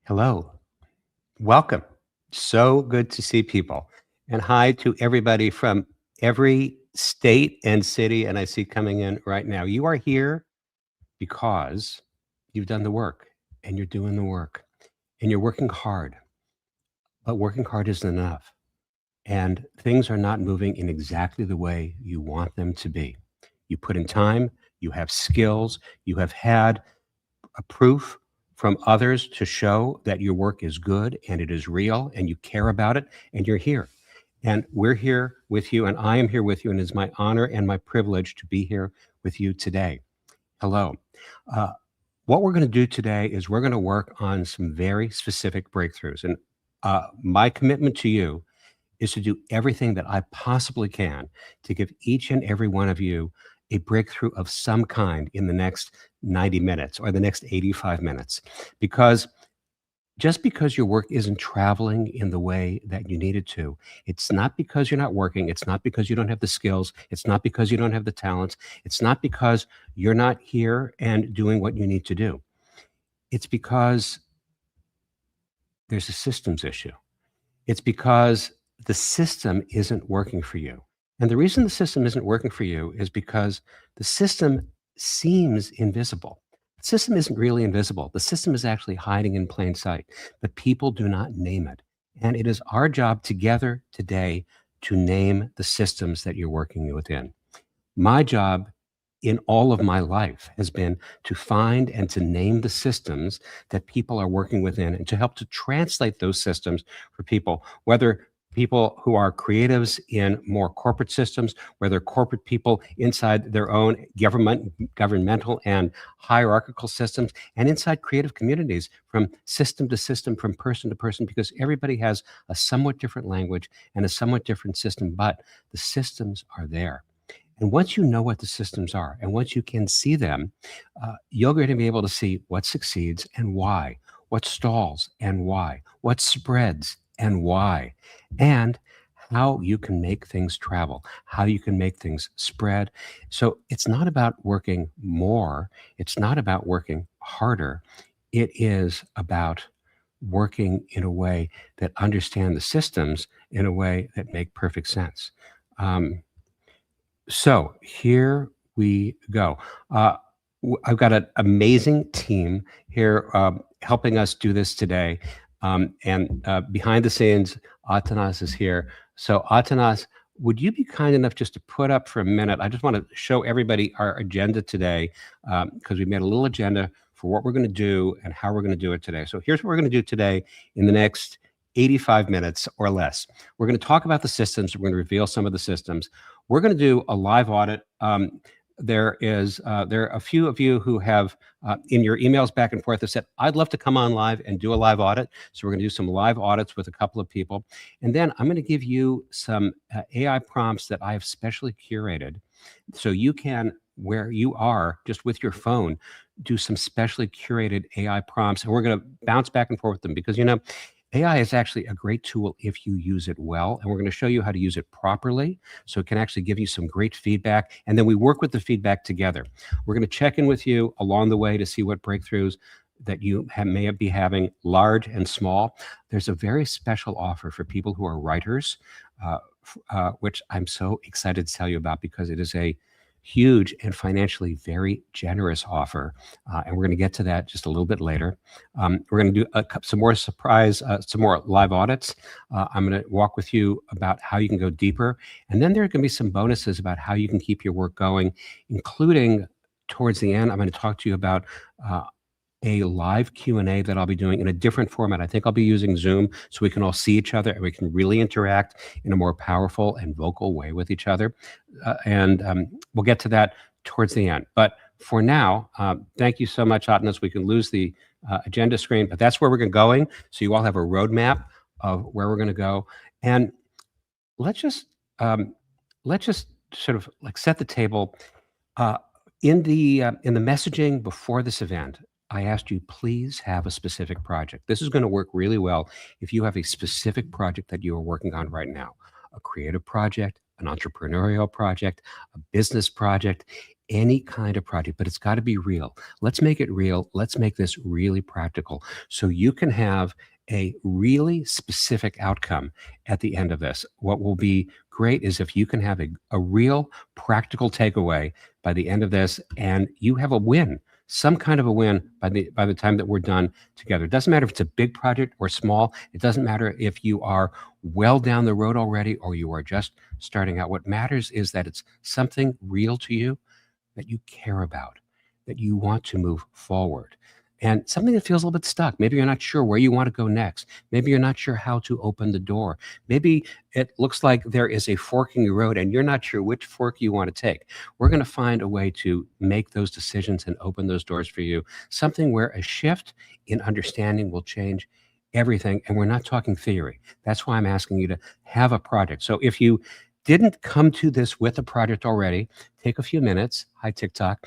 Hello. Welcome. So good to see people. And hi to everybody from every state and city. And I see coming in right now. You are here because you've done the work and you're doing the work and you're working hard, but working hard isn't enough. And things are not moving in exactly the way you want them to be. You put in time, you have skills, you have had a proof from others to show that your work is good and it is real and you care about it and you're here. And we're here with you, and I am here with you, and it's my honor and my privilege to be here with you today. Hello. Uh, what we're going to do today is we're going to work on some very specific breakthroughs. And my commitment to you is to do everything that I possibly can to give each and every one of you a breakthrough of some kind in the next 90 minutes or the next 85 minutes. Because just because your work isn't traveling in the way that you need it to, it's not because you're not working. It's not because you don't have the skills. It's not because you don't have the talents. It's not because you're not here and doing what you need to do. It's because there's a systems issue. It's because the system isn't working for you. And the reason the system isn't working for you is because the system seems invisible. The system isn't really invisible. The system is actually hiding in plain sight, but people do not name it. And it is our job together today to name the systems that you're working within. My job in all of my life has been to find and to name the systems that people are working within and to help to translate those systems for people, whether people who are creatives in more corporate systems, whether corporate people inside their own governmental and hierarchical systems, and inside creative communities from system to system, from person to person, because everybody has a somewhat different language and a somewhat different system, but the systems are there. And once you know what the systems are, and once you can see them, you're going to be able to see what succeeds and why, what stalls and why, what spreads and why, and how you can make things travel, how you can make things spread. So it's not about working more, it's not about working harder. It is about working in a way that understand the systems in a way that make perfect sense. So here we go. I've got an amazing team here helping us do this today. And behind the scenes, Atanas is here. So Atanas, would you be kind enough just to put up for a minute? I just want to show everybody our agenda today because we made a little agenda for what we're going to do and how we're going to do it today. So here's what we're going to do today in the next 85 minutes or less. We're going to talk about the systems. We're going to reveal some of the systems. We're going to do a live audit. There are a few of you who have in your emails back and forth have said, I'd love to come on live and do a live audit. So we're going to do some live audits with a couple of people. And then I'm going to give you some AI prompts that I have specially curated. So you can, where you are, just with your phone, do some specially curated AI prompts. And we're going to bounce back and forth with them because, AI is actually a great tool if you use it well, and we're going to show you how to use it properly so it can actually give you some great feedback, and then we work with the feedback together. We're going to check in with you along the way to see what breakthroughs that you may be having, large and small. There's a very special offer for people who are writers, which I'm so excited to tell you about because it is a huge and financially very generous offer. And we're going to get to that just a little bit later. We're going to do some more some more live audits. I'm going to walk with you about how you can go deeper. And then there are going to be some bonuses about how you can keep your work going, including towards the end, I'm going to talk to you about a live Q&A that I'll be doing in a different format. I think I'll be using Zoom so we can all see each other and we can really interact in a more powerful and vocal way with each other. And we'll get to that towards the end. But for now, thank you so much, Atnas. We can lose the agenda screen, but that's where we're going. So you all have a roadmap of where we're going to go. And let's just sort of like set the table. In the messaging before this event, I asked you, please have a specific project. This is going to work really well if you have a specific project that you are working on right now, a creative project, an entrepreneurial project, a business project, any kind of project, but it's got to be real. Let's make it real. Let's make this really practical so you can have a really specific outcome at the end of this. What will be great is if you can have a real practical takeaway by the end of this and you have a win, some kind of a win by the time that we're done together. It doesn't matter if it's a big project or small. It doesn't matter if you are well down the road already or you are just starting out. What matters is that it's something real to you that you care about, that you want to move forward, and something that feels a little bit stuck. Maybe you're not sure where you want to go next. Maybe you're not sure how to open the door. Maybe it looks like there is a fork in the road and you're not sure which fork you want to take. We're going to find a way to make those decisions and open those doors for you, something where a shift in understanding will change everything. And we're not talking theory. That's why I'm asking you to have a project. So if you didn't come to this with a project already, take a few minutes. Hi, TikTok.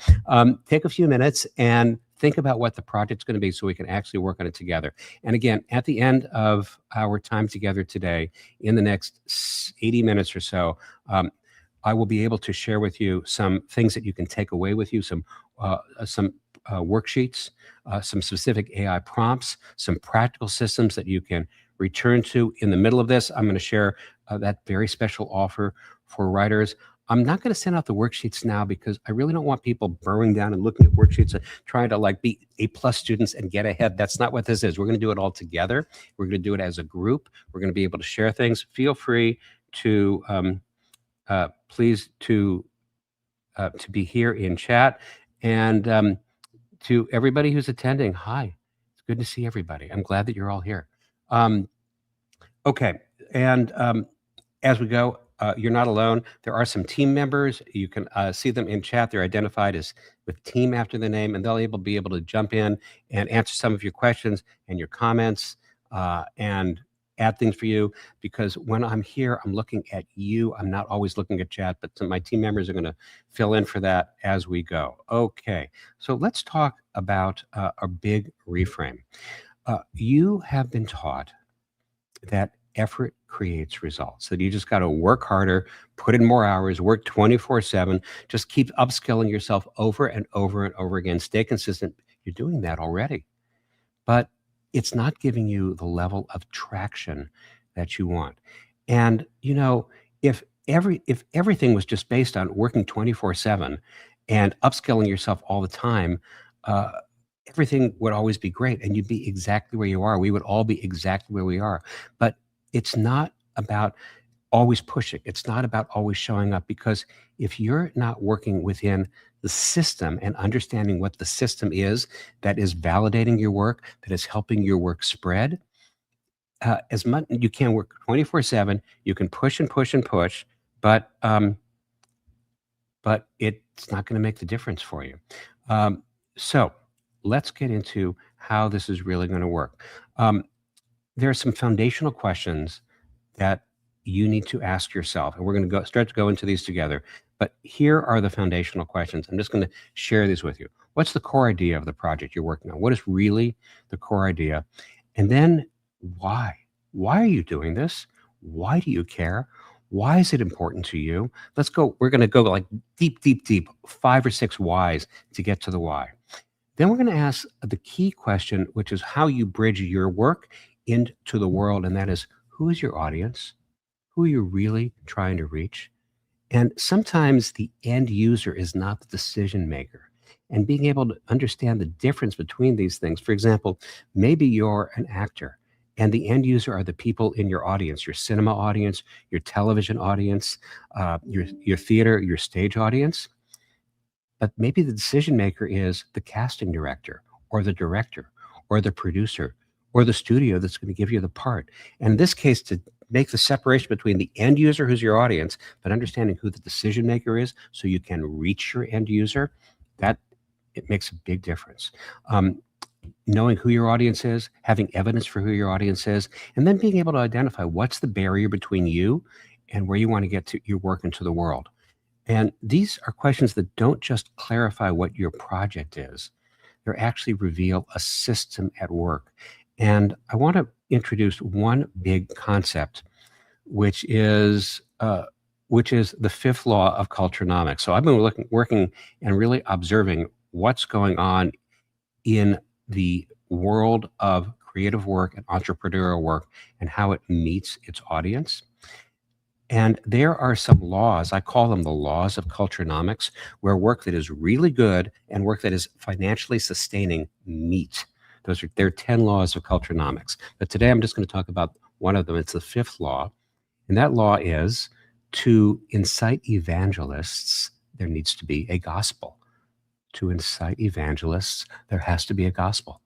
Take a few minutes and think about what the project's going to be so we can actually work on it together. And again, at the end of our time together today, in the next 80 minutes or so, I will be able to share with you some things that you can take away with you, some worksheets, some specific AI prompts, some practical systems that you can return to. In the middle of this, I'm going to share that very special offer for writers. I'm not going to send out the worksheets now because I really don't want people burrowing down and looking at worksheets and trying to like be A+ students and get ahead. That's not what this is. We're going to do it all together. We're going to do it as a group. We're going to be able to share things. Feel free to please to be here in chat. And to everybody who's attending, hi. It's good to see everybody. I'm glad that you're all here. Okay, and as we go, you're not alone. There are some team members. You can see them in chat. They're identified as with team after the name, and they'll be able to jump in and answer some of your questions and your comments and add things for you. Because when I'm here, I'm looking at you. I'm not always looking at chat, but my team members are going to fill in for that as we go. Okay, so let's talk about a big reframe. You have been taught that effort creates results, that you just got to work harder, put in more hours, work 24/7, just keep upskilling yourself over and over and over again, stay consistent. You're doing that already, but it's not giving you the level of traction that you want. And if everything was just based on working 24/7 and upskilling yourself all the time, uh, everything would always be great and you'd be exactly where you are. We would all be exactly where we are. But it's not about always pushing. It's not about always showing up, because if you're not working within the system and understanding what the system is that is validating your work, that is helping your work spread, as much you can work 24/7, you can push and push and push, but it's not going to make the difference for you. So let's get into how this is really going to work. There are some foundational questions that you need to ask yourself, and we're going to start to go into these together. But here are the foundational questions. I'm just going to share these with you. What's the core idea of the project you're working on? What is really the core idea? And then why? Why are you doing this? Why do you care? Why is it important to you? We're going to go like deep, deep, deep, 5 or 6 whys to get to the why. Then we're going to ask the key question, which is how you bridge your work into the world. And that is, who is your audience? Who are you really trying to reach? And sometimes the end user is not the decision maker. And being able to understand the difference between these things. For example, maybe you're an actor and the end user are the people in your audience, your cinema audience, your television audience, your theater, your stage audience. But maybe the decision maker is the casting director or the director or the producer or the studio that's going to give you the part. And in this case, to make the separation between the end user, who's your audience, but understanding who the decision maker is so you can reach your end user, that it makes a big difference. Knowing who your audience is, having evidence for who your audience is, and then being able to identify what's the barrier between you and where you want to get to your work into the world. And these are questions that don't just clarify what your project is, they actually reveal a system at work. And I want to introduce one big concept, which is which is the fifth law of culturenomics. So I've been working and really observing what's going on in the world of creative work and entrepreneurial work and how it meets its audience. And there are some laws, I call them the laws of culturenomics, where work that is really good and work that is financially sustaining meet. There are 10 laws of culturenomics. But today I'm just going to talk about one of them. It's the fifth law. And that law is to incite evangelists, there needs to be a gospel. To incite evangelists, there has to be a gospel.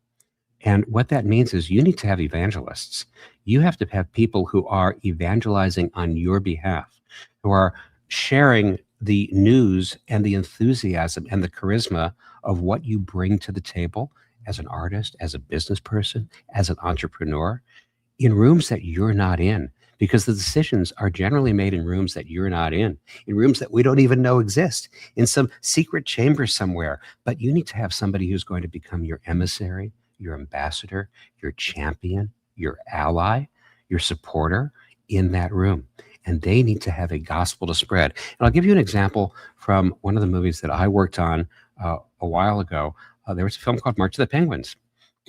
And what that means is you need to have evangelists. You have to have people who are evangelizing on your behalf, who are sharing the news and the enthusiasm and the charisma of what you bring to the table as an artist, as a business person, as an entrepreneur, in rooms that you're not in, because the decisions are generally made in rooms that you're not in rooms that we don't even know exist, in some secret chamber somewhere. But you need to have somebody who's going to become your emissary, your ambassador, your champion, your ally, your supporter in that room. And they need to have a gospel to spread. And I'll give you an example from one of the movies that I worked on a while ago. There was a film called March of the Penguins.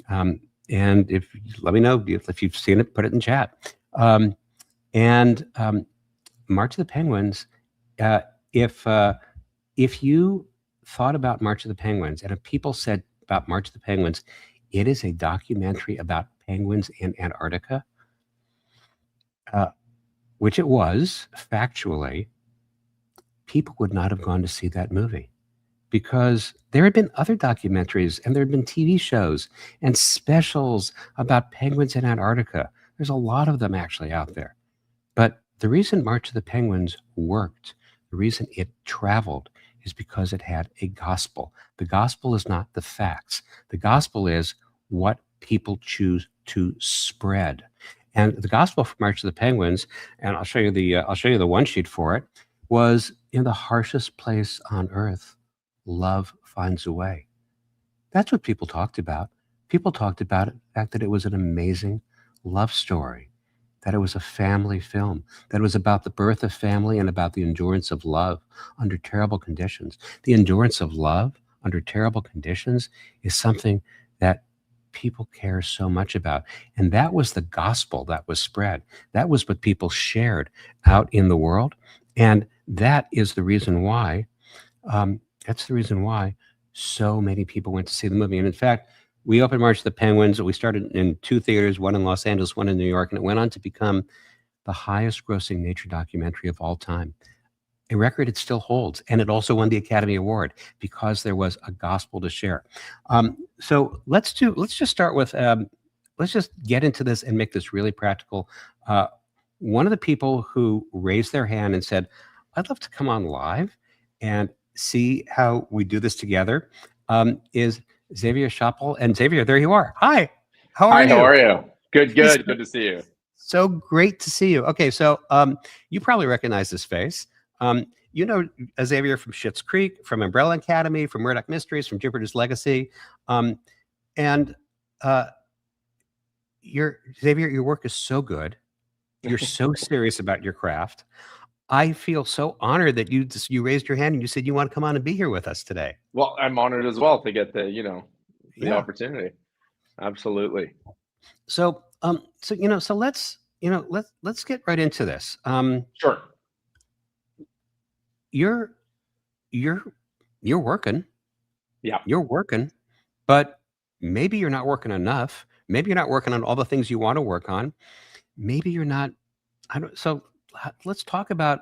And if let me know if you've seen it, put it in chat. And March of the Penguins, if you thought about March of the Penguins, and if people said about March of the Penguins, it is a documentary about penguins in Antarctica, which it was factually, people would not have gone to see that movie, because there had been other documentaries and there had been TV shows and specials about penguins in Antarctica. There's a lot of them actually out there. But the reason March of the Penguins worked, the reason it traveled, is because it had a gospel. The gospel is not the facts. The gospel is what people choose to spread. And the gospel for March of the Penguins, and I'll show you the one sheet for it, was in the harshest place on earth, love finds a way. That's what people talked about. People talked about it, the fact that it was an amazing love story, that it was a family film, that it was about the birth of family and about the endurance of love under terrible conditions. The endurance of love under terrible conditions is something that people care so much about. And that was the gospel that was spread. That was what people shared out in the world. And that is the reason why, that's the reason why so many people went to see the movie. And in fact, we opened March of the Penguins. We started in 2 theaters, one in Los Angeles, one in New York, and it went on to become the highest grossing nature documentary of all time. A record it still holds. And it also won the Academy Award because there was a gospel to share. So let's just start with, let's just get into this and make this really practical. One of the people who raised their hand and said, I'd love to come on live and see how we do this together, is Xavier Chappell. And Xavier, there you are. Hi, how are Hi, you? How are you? Good. Good to see you. So great to see you. Okay, so you probably recognize this face. You know Xavier from Schitt's Creek, from Umbrella Academy, from Murdoch Mysteries, from Jupiter's Legacy. And Xavier, your work is so good. You're so serious about your craft. I feel so honored that you raised your hand and you said you want to come on and be here with us today. Well, I'm honored as well to get the opportunity. Absolutely. So let's get right into this. Sure. You're working. Yeah. You're working, but maybe you're not working enough. Maybe you're not working on all the things you want to work on. Maybe you're not. So let's talk about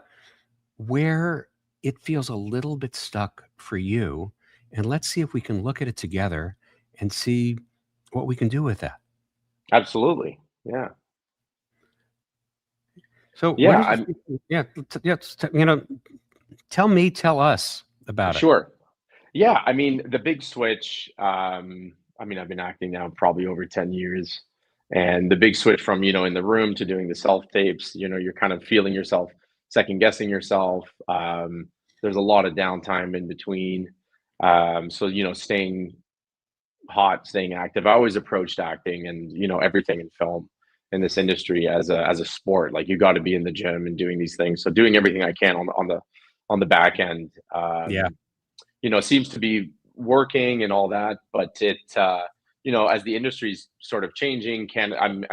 where it feels a little bit stuck for you, and let's see if we can look at it together and see what we can do with that. Absolutely. Yeah. So Yeah. tell us about it. Sure. Yeah. I mean, the big switch. I've been acting now probably over 10 years, and the big switch from in the room to doing the self tapes. You're kind of feeling yourself, second guessing yourself. There's a lot of downtime in between. So staying hot, staying active. I always approached acting and everything in film in this industry as a sport. Like you got to be in the gym and doing these things. So doing everything I can on the back end, Yeah. seems to be working and all that. But as the industry's sort of changing, I'm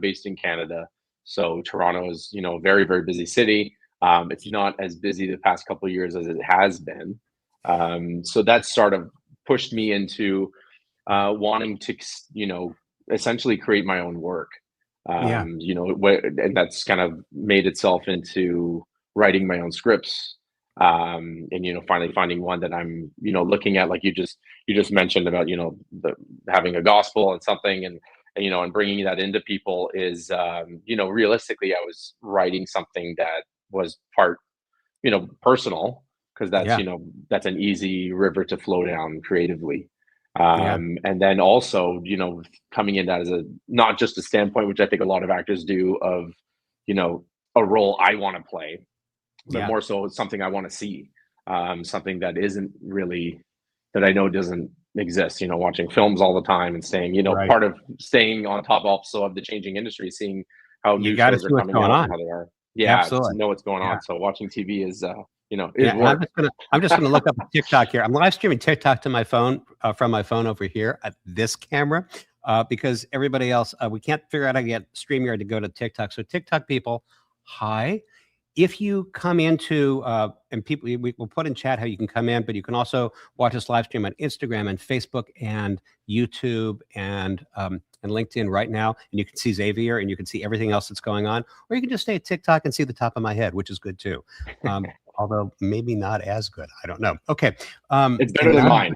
based in Canada, so Toronto is a very very busy city. It's not as busy the past couple of years as it has been. So that's sort of pushed me into wanting to, essentially create my own work. Yeah. And that's kind of made itself into writing my own scripts. And finally finding one that I'm looking at, like you just mentioned about having a gospel and something, and bringing that into people is realistically I was writing something that was part personal, because Yeah. that's an easy river to flow down creatively. Yeah. And then also, coming in that as a not just a standpoint, which I think a lot of actors do, of you know a role I want to play, but Yeah. more so it's something I want to see, something that isn't really that I know doesn't exist. Watching films all the time and saying, Right. part of staying on top also of the changing industry, seeing how You new got to shows are see what's coming going out and on. how they are. Yeah, to Absolutely. know what's going Yeah. on. So watching TV is Yeah, and work. I'm just gonna look up a TikTok here. I'm live streaming TikTok to my phone from my phone over here at this camera because everybody else we can't figure out how to get StreamYard to go to TikTok. So TikTok people, hi. If you come into and people, we'll put in chat how you can come in, but you can also watch us live stream on Instagram and Facebook and YouTube and LinkedIn right now, and you can see Xavier and you can see everything else that's going on, or you can just stay at TikTok and see the top of my head, which is good too. Although maybe not as good. I don't know. Okay. It's better And than not mine.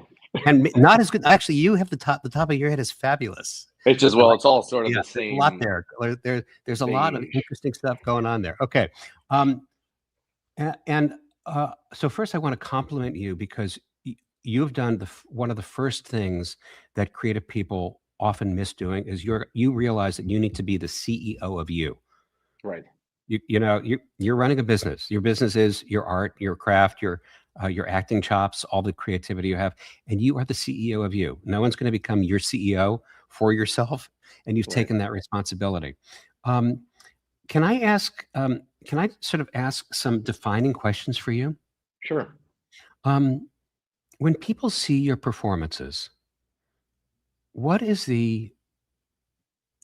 not as good. Actually, you have the top of your head is fabulous. It's just, I well, like it's all sort of yeah, the there's a lot same there. There's a lot of beige. interesting stuff going on there. Okay. Um, and so first I want to compliment you because you've done one of the first things that creative people often miss doing is you realize that you need to be the CEO of you. Right. You're running a business. Your business is your art, your craft, your acting chops, all the creativity you have, and you are the CEO of you. No one's going to become your CEO for yourself, and you've Right. taken that responsibility. Um, can I ask? Can I sort of ask some defining questions for you? Sure. Um, when people see your performances, what is the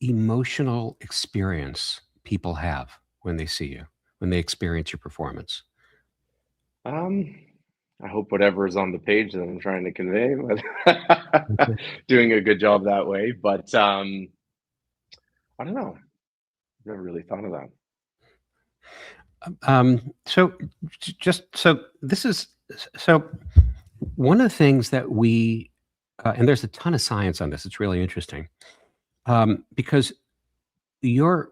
emotional experience people have when they see you, when they experience your performance? Um, I hope whatever is on the page that I'm trying to convey, but doing a good job that way. But I don't know. Never really thought of that. So just so this is so one of the things that we and there's a ton of science on this. It's really interesting because you're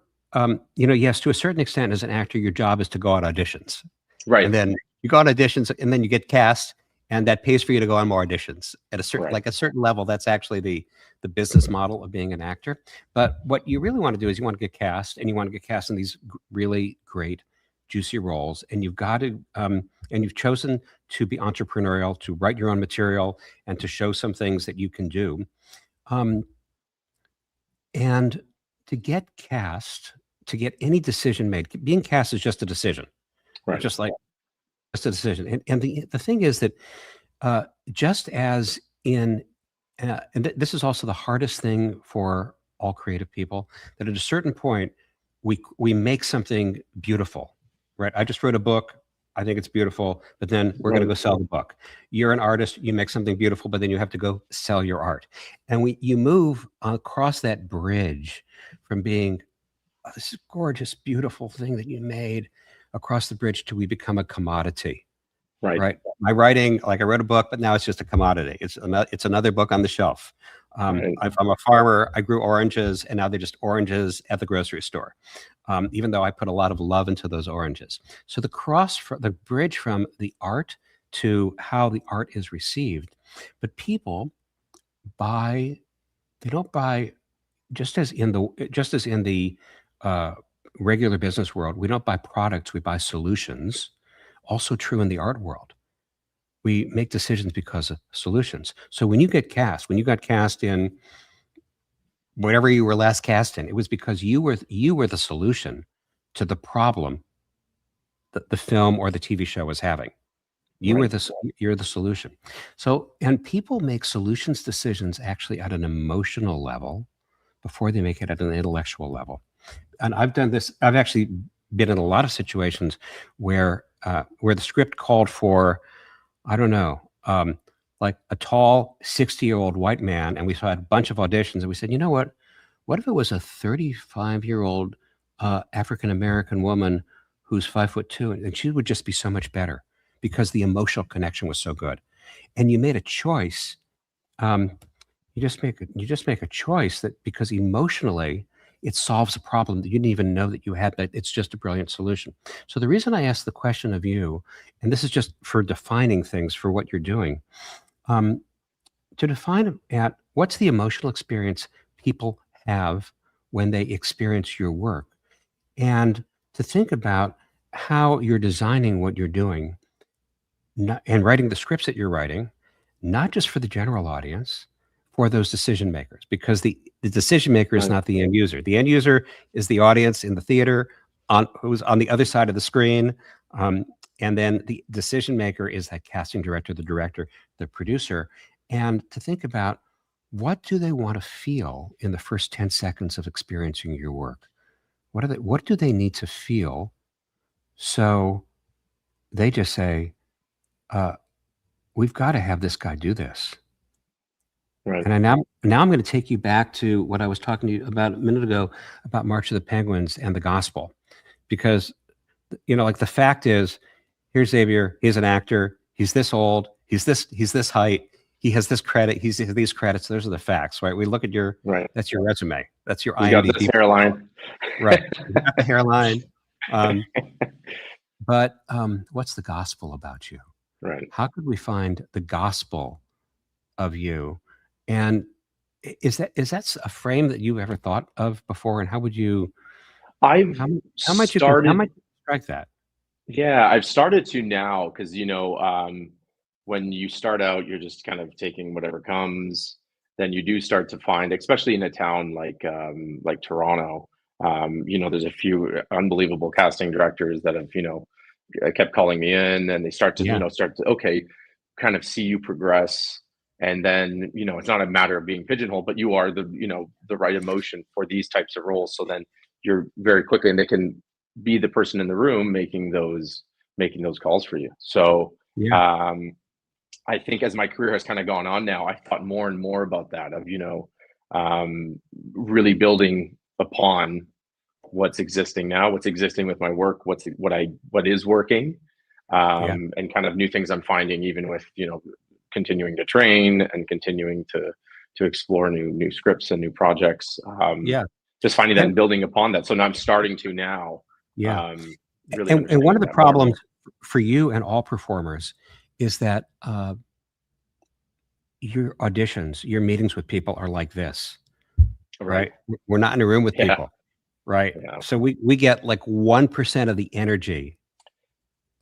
yes, to a certain extent as an actor, your job is to go on auditions, and Right. then you go on auditions, and then you get cast, and that pays for you to go on more auditions at Right. a certain level. That's actually the business model of being an actor. But what you really want to do is you want to get cast, and you want to get cast in these really great, juicy roles, and you've got to and you've chosen to be entrepreneurial, to write your own material, and to show some things that you can do. Um, and to get cast, to get any decision made, being cast is just a decision. It's Right. just like just a decision. And the thing is that uh, just as in, this is also the hardest thing for all creative people, that at a certain point, we make something beautiful, right? I just wrote a book. I think it's beautiful, but then we're going to Right. go sell the book. You're an artist. You make something beautiful, but then you have to go sell your art. And you move across that bridge from being, oh, this is gorgeous, beautiful thing that you made, across the bridge to we become a commodity, Right. right? My writing, like I wrote a book, but now it's just a commodity. It's another book on the shelf. Right. I'm a farmer. I grew oranges, and now they're just oranges at the grocery store. Even though I put a lot of love into those oranges. So the bridge from the art to how the art is received, but people buy. They don't buy just as in the uh, regular business world. We don't buy products. We buy solutions. Also true in the art world. We make decisions because of solutions. So when you got cast in whatever you were last cast in, it was because you were the solution to the problem that the film or the TV show was having. You were Right. the you're the solution. So, and people make solutions decisions actually at an emotional level before they make it at an intellectual level. And I've done this. I've actually been in a lot of situations where the script called for, I don't know, like a tall 60-year-old white man, and we had a bunch of auditions, and we said, you know what? What if it was a 35-year-old African American woman who's 5'2", and she would just be so much better because the emotional connection was so good. And you made a choice. Um, you just make a choice that because emotionally it solves a problem that you didn't even know that you had, but it's just a brilliant solution. So the reason I asked the question of you, and this is just for defining things for what you're doing, um, to define at what's the emotional experience people have when they experience your work, and to think about how you're designing what you're doing, and writing the scripts that you're writing, not just for the general audience, for those decision makers, because the decision maker is Right. not the end user. The end user is the audience in the theater on who's on the other side of the screen. And then the decision maker is that casting director, the director, the producer. And to think about what do they want to feel in the first 10 seconds of experiencing your work? What do they need to feel? So they just say, uh, we've got to have this guy do this. Right. And now I'm going to take you back to what I was talking to you about a minute ago about March of the Penguins and the gospel, because like the fact is, here's Xavier. He's an actor. He's this old. He's this height. He has this credit. He has these credits. Those are the facts, right? We look at Right. that's your resume. That's your He's got this IMDb profile. hairline. Right. You got the hairline. Um, but what's the gospel about you? Right. How could we find the gospel of you? And is that a frame that you ever thought of before? And how would you I've how started might you strike that? Yeah, I've started to now because, when you start out, you're just kind of taking whatever comes. Then you do start to find, especially in a town like Toronto, there's a few unbelievable casting directors that have, kept calling me in, and they start to, Yeah, okay, kind of see you progress. And then, it's not a matter of being pigeonholed, but you are the right emotion for these types of roles. So then you're very quickly, and they can be the person in the room making those calls for you. So yeah, um, I think as my career has kind of gone on now, I've thought more and more about that of um, really building upon what's existing now, what's existing with my work, what is working, yeah, and kind of new things I'm finding, even with continuing to train and continuing to explore new scripts and new projects. yeah, Just finding that and and building upon that. So now I'm starting to now yeah. really And one of understand the that more and problems more. for you and all performers is that your auditions, your meetings with people are like this, Right. right? We're not in a room with Yeah. people, right? Yeah. So we get like 1% of the energy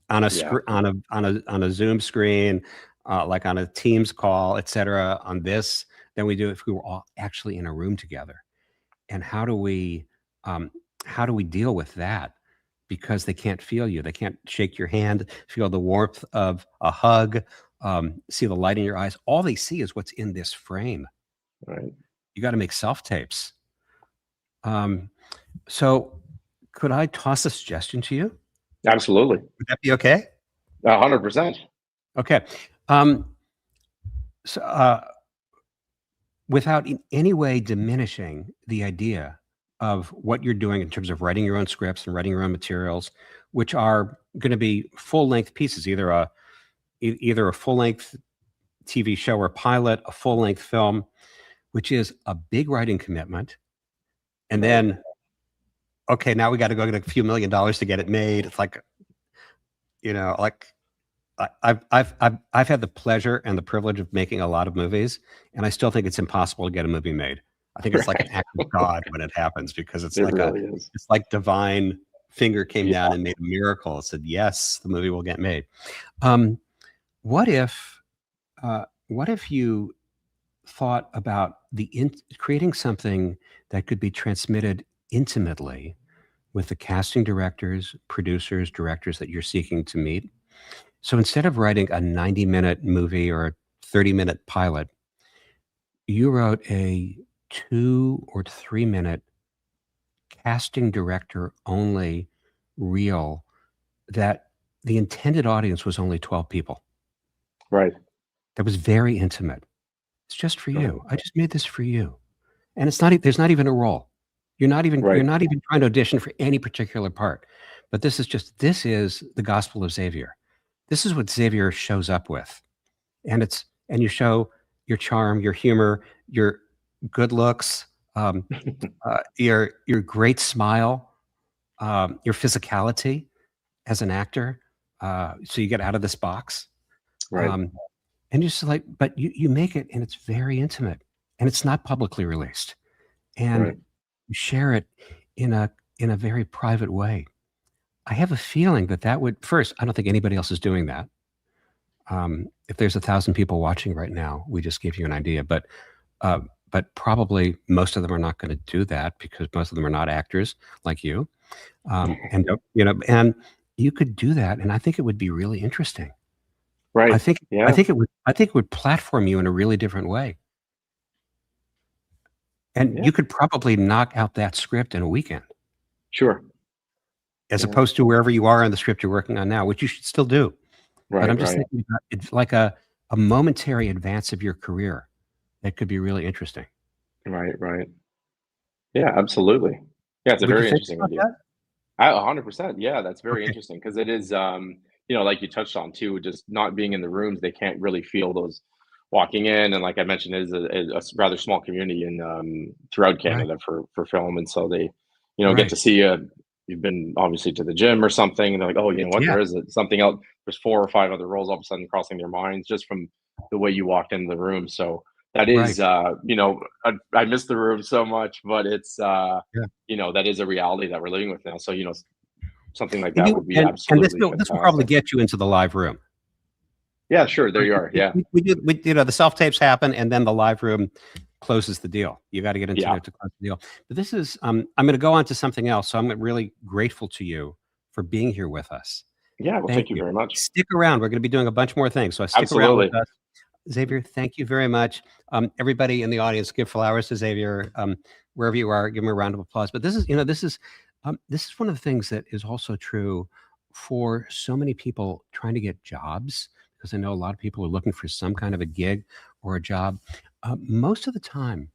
on a Yeah. on a Zoom screen, like on a Teams call, et cetera, on this, than we do if we were all actually in a room together. And um, how do we deal with that? Because they can't feel you. They can't shake your hand, feel the warmth of a hug, see the light in your eyes. All they see is what's in this frame. Right. You got to make self tapes. Um, so, could I toss a suggestion to you? Absolutely. Would that be okay? 100%. Okay. So, without in any way diminishing the idea of what you're doing in terms of writing your own scripts and writing your own materials, which are going to be full length pieces, either a full length TV show or pilot, a full length film, which is a big writing commitment. And Right. then, okay, now we got to go get a few $1 million to get it made. It's like, like I've had the pleasure and the privilege of making a lot of movies, and I still think it's impossible to get a movie made. I think it's like an Right. act of God when it happens, because It really is. it's like divine finger came down Yeah. and made a miracle. It said, yes, the movie will get made. Um, what if you thought about creating something that could be transmitted intimately with the casting directors, producers, directors that you're seeking to meet. So instead of writing a 90-minute movie or a 30-minute pilot, you wrote a 2 or 3 minute casting director only reel that the intended audience was only 12 people. Right. That was very intimate. It's just for Right. you. I just made this for you. And it's not, there's not even a role. You're Right. not even trying to audition for any particular part. But this is the gospel of Xavier. This is what Xavier shows up with. And you show your charm, your humor, your good looks, your great smile, your physicality as an actor. So you get out of this box. Right. Um, and just like, but you make it and it's very intimate and it's not publicly released. And Right. you share it in a very private way. I have a feeling that would first, I don't think anybody else is doing that. If there's 1,000 people watching right now, we just gave you an idea, uh, but probably most of them are not going to do that because most of them are not actors like you. And and you could do that, and I think it would be really interesting. I Right. think I Yeah. think it would platform you in a really different way, and Yeah. you could probably knock out that script in a weekend, Sure. as Yeah. opposed to wherever you are on the script you're working on now, which you should still do. But Right. I'm just Right. thinking about it's like a momentary advance of your career that could be really interesting. Right. Right. Yeah, absolutely. Yeah, it's a Would you very think interesting about idea. that? 100%. Yeah, that's very Okay, interesting because it is, like you touched on too, just not being in the rooms, they can't really feel those walking in. And like I mentioned, it is a rather small community in throughout right, Canada for film, and so they, get right. to see you. You've been obviously to the gym or something, and they're like, oh, you know what? Yeah, There is something else. There's 4 or 5 other roles all of a sudden crossing their minds just from the way you walked into the room. So that right. is, I miss the room so much, but it's Yeah. that is a reality that we're living with now. So, something like And that you would be and absolutely this will probably fantastic. get you into the live room. Yeah, sure, there Right? you are. Yeah, The self tapes happen, and then the live room closes the deal. You got to get into yeah, there to close the deal. But this is, I'm going to go on to something else. So I'm really grateful to you for being here with us. yeah. Well, Thank thank you you. very much. Stick around. We're going to be doing a bunch more things. So stick around with Absolutely. us. Xavier, thank you very much. Everybody in the audience, give flowers to Xavier. Wherever you are, give him a round of applause. But this is one of the things that is also true for so many people trying to get jobs, because I know a lot of people are looking for some kind of a gig or a job. Most of the time,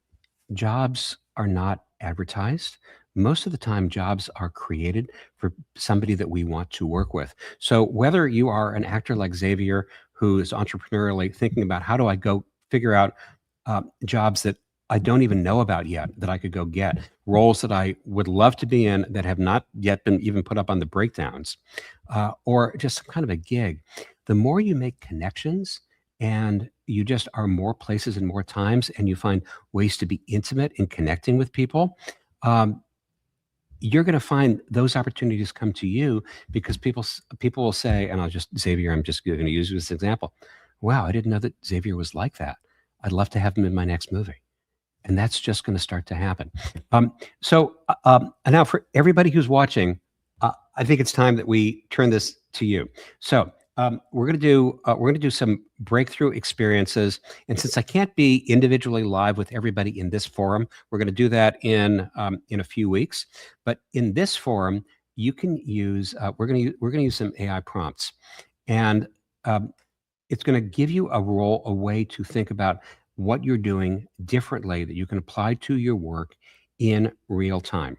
jobs are not advertised. Most of the time, jobs are created for somebody that we want to work with. So, whether you are an actor like Xavier, who is entrepreneurially thinking about how do I go figure out jobs that I don't even know about yet that I could go get, roles that I would love to be in that have not yet been even put up on the breakdowns, or just some kind of a gig, the more you make connections and you just are more places and more times and you find ways to be intimate in connecting with people, um, you're going to find those opportunities come to you because people will say, and I'll just Xavier, I'm just going to use you as an example. Wow, I didn't know that Xavier was like that. I'd love to have him in my next movie, and that's just going to start to happen. And now for everybody who's watching, I think it's time that we turn this to you. So we're going to do some breakthrough experiences, and since I can't be individually live with everybody in this forum, we're going to do that in a few weeks. But in this forum, you can use we're going to use some AI prompts, and um, it's going to give you a way to think about what you're doing differently that you can apply to your work in real time.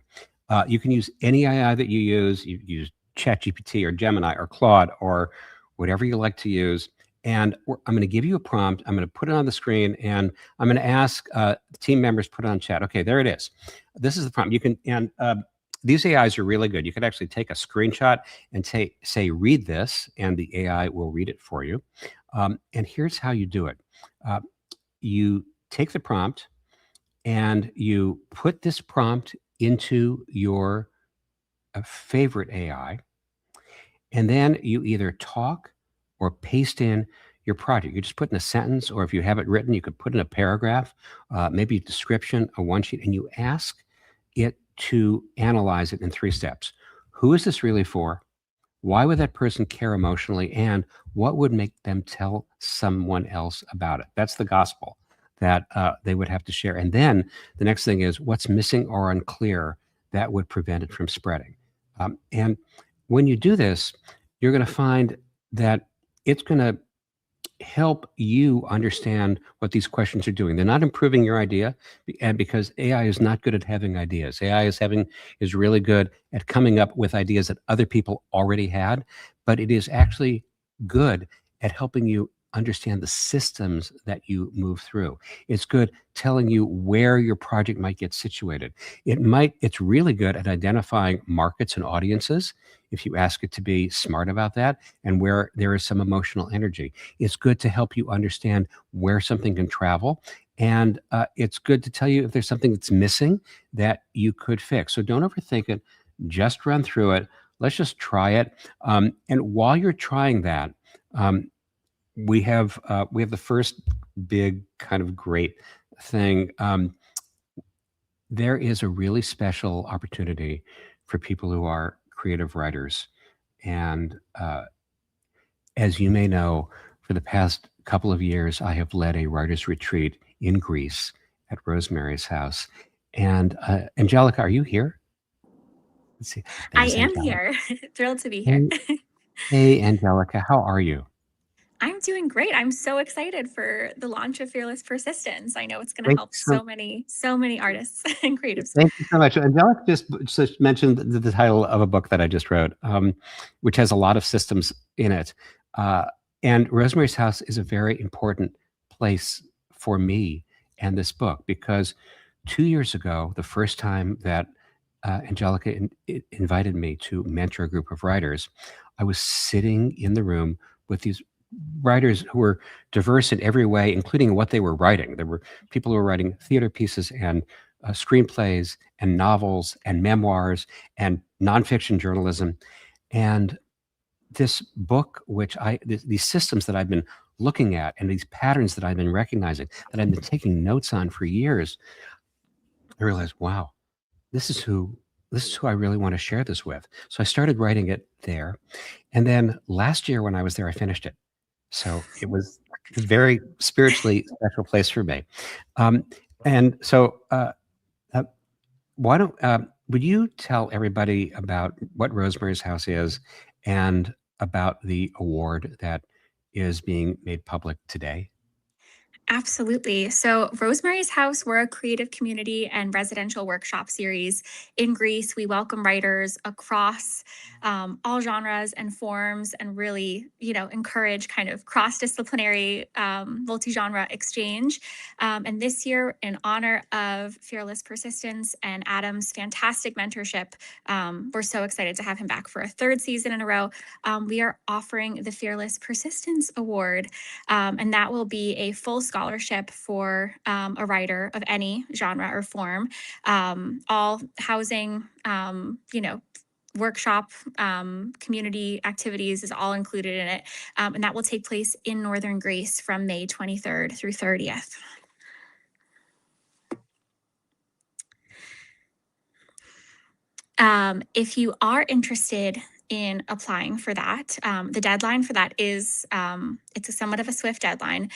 You can use any AI that you use. You use ChatGPT or Gemini or Claude or whatever you like to use. And I'm going to give you a prompt. I'm going to put it on the screen, and I'm going to ask team members put it on chat. Okay, there it is. This is the prompt. You can and these AIs are really good. You could actually take a screenshot and say read this, and the AI will read it for you. And here's how you do it. Uh, you take the prompt and you put this prompt into your favorite AI, and then you either talk or paste in your project. You just put in a sentence, or if you have it written, you could put in a paragraph, maybe a description, a one sheet, and you ask it to analyze it in 3 steps. Who is this really for? Why would that person care emotionally? And what would make them tell someone else about it? That's the gospel that they would have to share. And then the next thing is what's missing or unclear that would prevent it from spreading. And when you do this, you're going to find that it's going to help you understand what these questions are doing. They're not improving your idea, and because AI is not good at having ideas. AI is really good at coming up with ideas that other people already had, but it is actually good at helping you understand the systems that you move through. It's good telling you where your project might get situated. It's really good at identifying markets and audiences if you ask it to be smart about that, and where there is some emotional energy. It's good to help you understand where something can travel. And it's good to tell you if there's something that's missing that you could fix. So don't overthink it. Just run through it. Let's just try it. And while you're trying that, we have the first big kind of great thing. There is a really special opportunity for people who are creative writers. And as you may know, for the past couple of years, I have led a writer's retreat in Greece at Rosemary's House. And Angelica, are you here? Let's see. I There's am Angelica. here. Thrilled to be here. Hey, Angelica, how are you? I'm doing great. I'm so excited for the launch of Fearless Persistence. I know it's going to Thank help you so many artists and creatives. Thank you so much. Angelica just mentioned the title of a book that I just wrote, which has a lot of systems in it. And Rosemary's House is a very important place for me and this book, because 2 years ago, the first time that Angelica invited me to mentor a group of writers, I was sitting in the room with these writers who were diverse in every way, including what they were writing. There were people who were writing theater pieces and screenplays and novels and memoirs and nonfiction journalism. And this book, these systems that I've been looking at and these patterns that I've been recognizing, that I've been taking notes on for years, I realized, wow, this is who I really want to share this with. So I started writing it there. And then last year when I was there, I finished it. So it was a very spiritually special place for me. And so why don't would you tell everybody about what Rosemary's House is and about the award that is being made public today? Absolutely. So, Rosemary's House, we're a creative community and residential workshop series in Greece. We welcome writers across all genres and forms, and really, encourage kind of cross-disciplinary, multi-genre exchange. And this year, in honor of Fearless Persistence and Adam's fantastic mentorship, we're so excited to have him back for a 3rd season in a row. We are offering the Fearless Persistence Award, and that will be a full scholarship for a writer of any genre or form, all housing, workshop, community activities is all included in it. And that will take place in Northern Greece from May 23rd through 30th. If you are interested in applying for that, the deadline for that is it's somewhat of a swift deadline.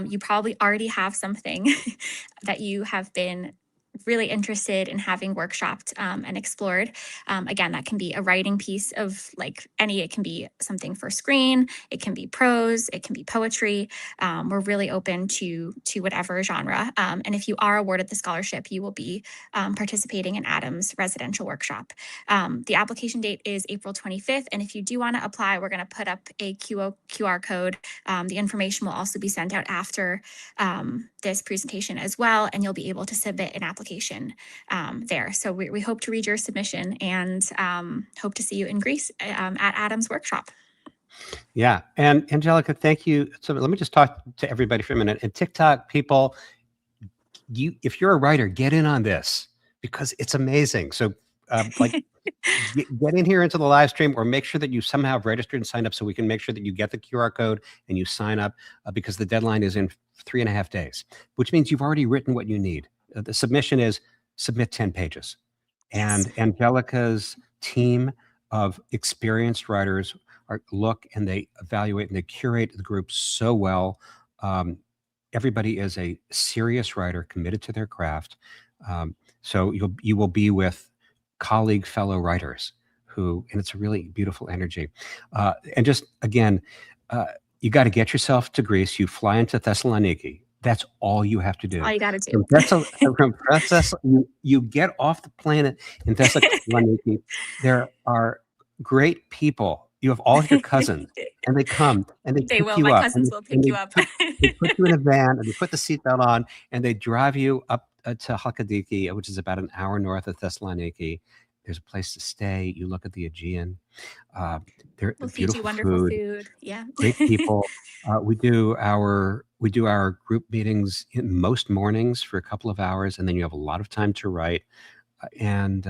You probably already have something that you have been really interested in having workshopped and explored. Again, that can be a writing piece of it can be something for screen, it can be prose, it can be poetry. We're really open to whatever genre. And if you are awarded the scholarship, you will be participating in Adam's residential workshop. The application date is April 25th. And if you do want to apply, we're going to put up a QR code. The information will also be sent out after this presentation as well, and you'll be able to submit an application there. So we hope to read your submission and hope to see you in Greece at Adam's workshop. Yeah. And Angelica, thank you. So let me just talk to everybody for a minute. And TikTok people, if you're a writer, get in on this because it's amazing. So like get in here into the live stream, or make sure that you somehow have registered and signed up so we can make sure that you get the QR code and you sign up, because the deadline is in 3.5 days, which means you've already written what you need. The submission is submit 10 pages. Yes. And Angelica's team of experienced writers look and they evaluate and they curate the group so well. Everybody is a serious writer committed to their craft. So you will be with colleague fellow writers and it's a really beautiful energy. And just again, you got to get yourself to Greece. You fly into Thessaloniki. That's all you have to do. All you got to do. You get off the planet in Thessaloniki. There are great people. You have all of your cousins, and they come and they pick you My up. cousins will pick you up. They put you in a van and they put the seatbelt on and they drive you up to Halkidiki, which is about an hour north of Thessaloniki. There's a place to stay. You look at the Aegean. They're We'll feed you wonderful food. Yeah. Great people. We do our group meetings in most mornings for a couple of hours, and then you have a lot of time to write. And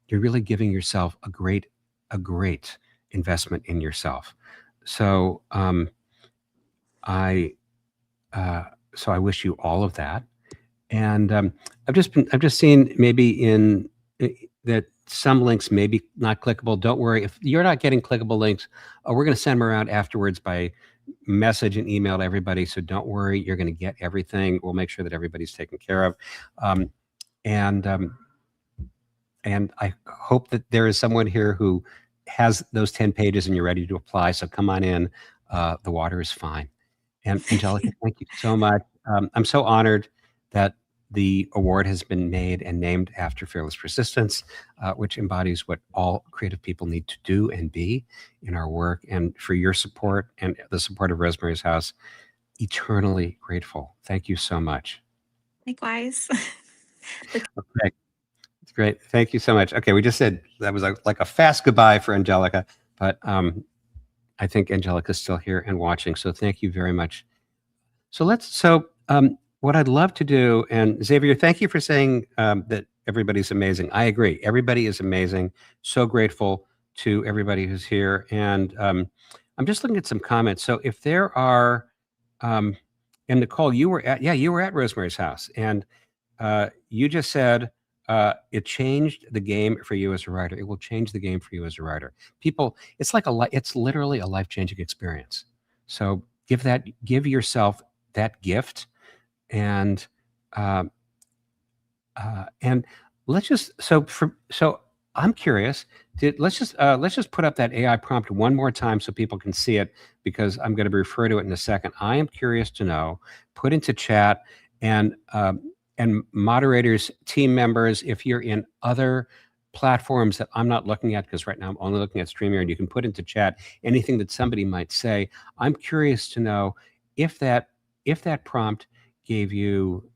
you're really giving yourself a great investment in yourself. So I wish you all of that. And I've just seen maybe that some links may be not clickable. Don't worry. If you're not getting clickable links, we're going to send them around afterwards by message and email to everybody. So don't worry. You're going to get everything. We'll make sure that everybody's taken care of. And I hope that there is someone here who has those 10 pages and you're ready to apply. So come on in. The water is fine. And Angelica, thank you so much. I'm so honored that the award has been made and named after Fearless Persistence, which embodies what all creative people need to do and be in our work. And for your support and the support of Rosemary's House, eternally grateful. Thank you so much. Likewise. Okay, it's great. Thank you so much. Okay, we just said that was like a fast goodbye for Angelica, but I think Angelica's still here and watching. So thank you very much. So what I'd love to do, and Xavier, thank you for saying that everybody's amazing. I agree. Everybody is amazing. So grateful to everybody who's here. And I'm just looking at some comments. So if there are, and Nicole, you were at Rosemary's House, and you just said it changed the game for you as a writer. It will change the game for you as a writer. People, it's literally a life-changing experience. So give yourself that gift. And let's just so I'm curious. Let's just put up that AI prompt one more time so people can see it, because I'm going to refer to it in a second. I am curious to know. Put into chat, and moderators, team members, if you're in other platforms that I'm not looking at, because right now I'm only looking at StreamYard, you can put into chat anything that somebody might say. I'm curious to know if that prompt gave you,